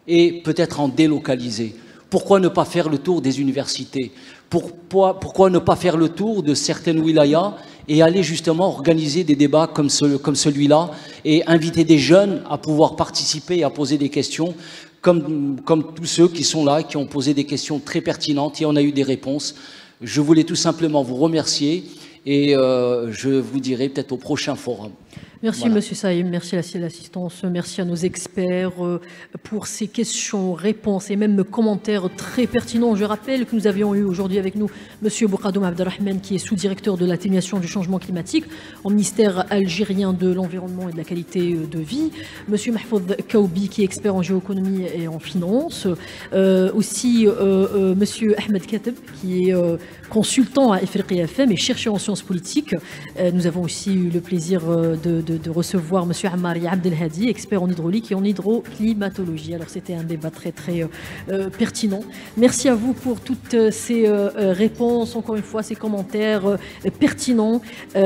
et peut-être en délocaliser. Pourquoi ne pas faire le tour des universités? Pourquoi ne pas faire le tour de certaines wilayas et aller justement organiser des débats comme celui-là et inviter des jeunes à pouvoir participer et à poser des questions comme tous ceux qui sont là, qui ont posé des questions très pertinentes et on a eu des réponses. Je voulais tout simplement vous remercier et je vous dirai peut-être au prochain forum. Merci voilà. Monsieur Saïm, merci à l'assistance, merci à nos experts pour ces questions, réponses et même commentaires très pertinents. Je rappelle que nous avions eu aujourd'hui avec nous Monsieur Bourkadoum Abdelrahman qui est sous-directeur de l'atténuation du changement climatique au ministère algérien de l'environnement et de la qualité de vie, Monsieur Mahfouz Kaoubi qui est expert en géoéconomie et en finance, aussi Monsieur Ahmed Kateb qui est consultant à Africa FM et chercheur en sciences politiques. Nous avons aussi eu le plaisir de recevoir M. Ammari Abdelhadi, expert en hydraulique et en hydroclimatologie. Alors c'était un débat très pertinent. Merci à vous pour toutes ces réponses, encore une fois, ces commentaires pertinents,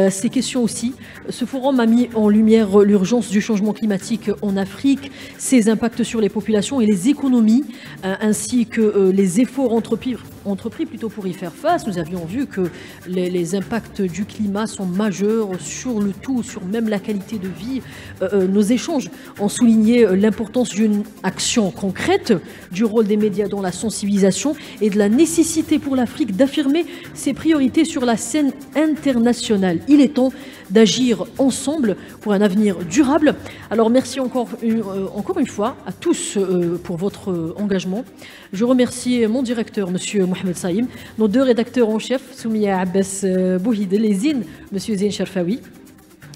ces questions aussi. Ce forum a mis en lumière l'urgence du changement climatique en Afrique, ses impacts sur les populations et les économies, ainsi que les efforts entrepris pour y faire face. Nous avions vu que les impacts du climat sont majeurs sur le tout, sur même la qualité de vie. Nos échanges ont souligné l'importance d'une action concrète, du rôle des médias dans la sensibilisation et de la nécessité pour l'Afrique d'affirmer ses priorités sur la scène internationale. Il est temps d'agir ensemble pour un avenir durable. Alors merci encore une fois à tous pour votre engagement. Je remercie mon directeur, M. Mohamed Saïm, nos deux rédacteurs en chef, Soumia Abbas Bouhidel et Zine, M. Zine Sharfawi,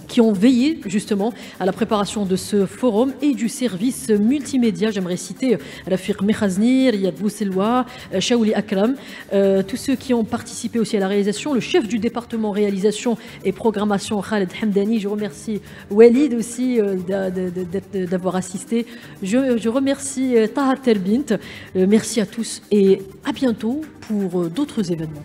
qui ont veillé justement à la préparation de ce forum et du service multimédia. J'aimerais citer Rafiq Mekhazni, Riyad Bousselwa, Shaouli Akram, tous ceux qui ont participé aussi à la réalisation, le chef du département réalisation et programmation Khaled Hamdani. Je remercie Walid aussi d'avoir assisté. Je remercie Tahar Terbint. Merci à tous et à bientôt pour d'autres événements.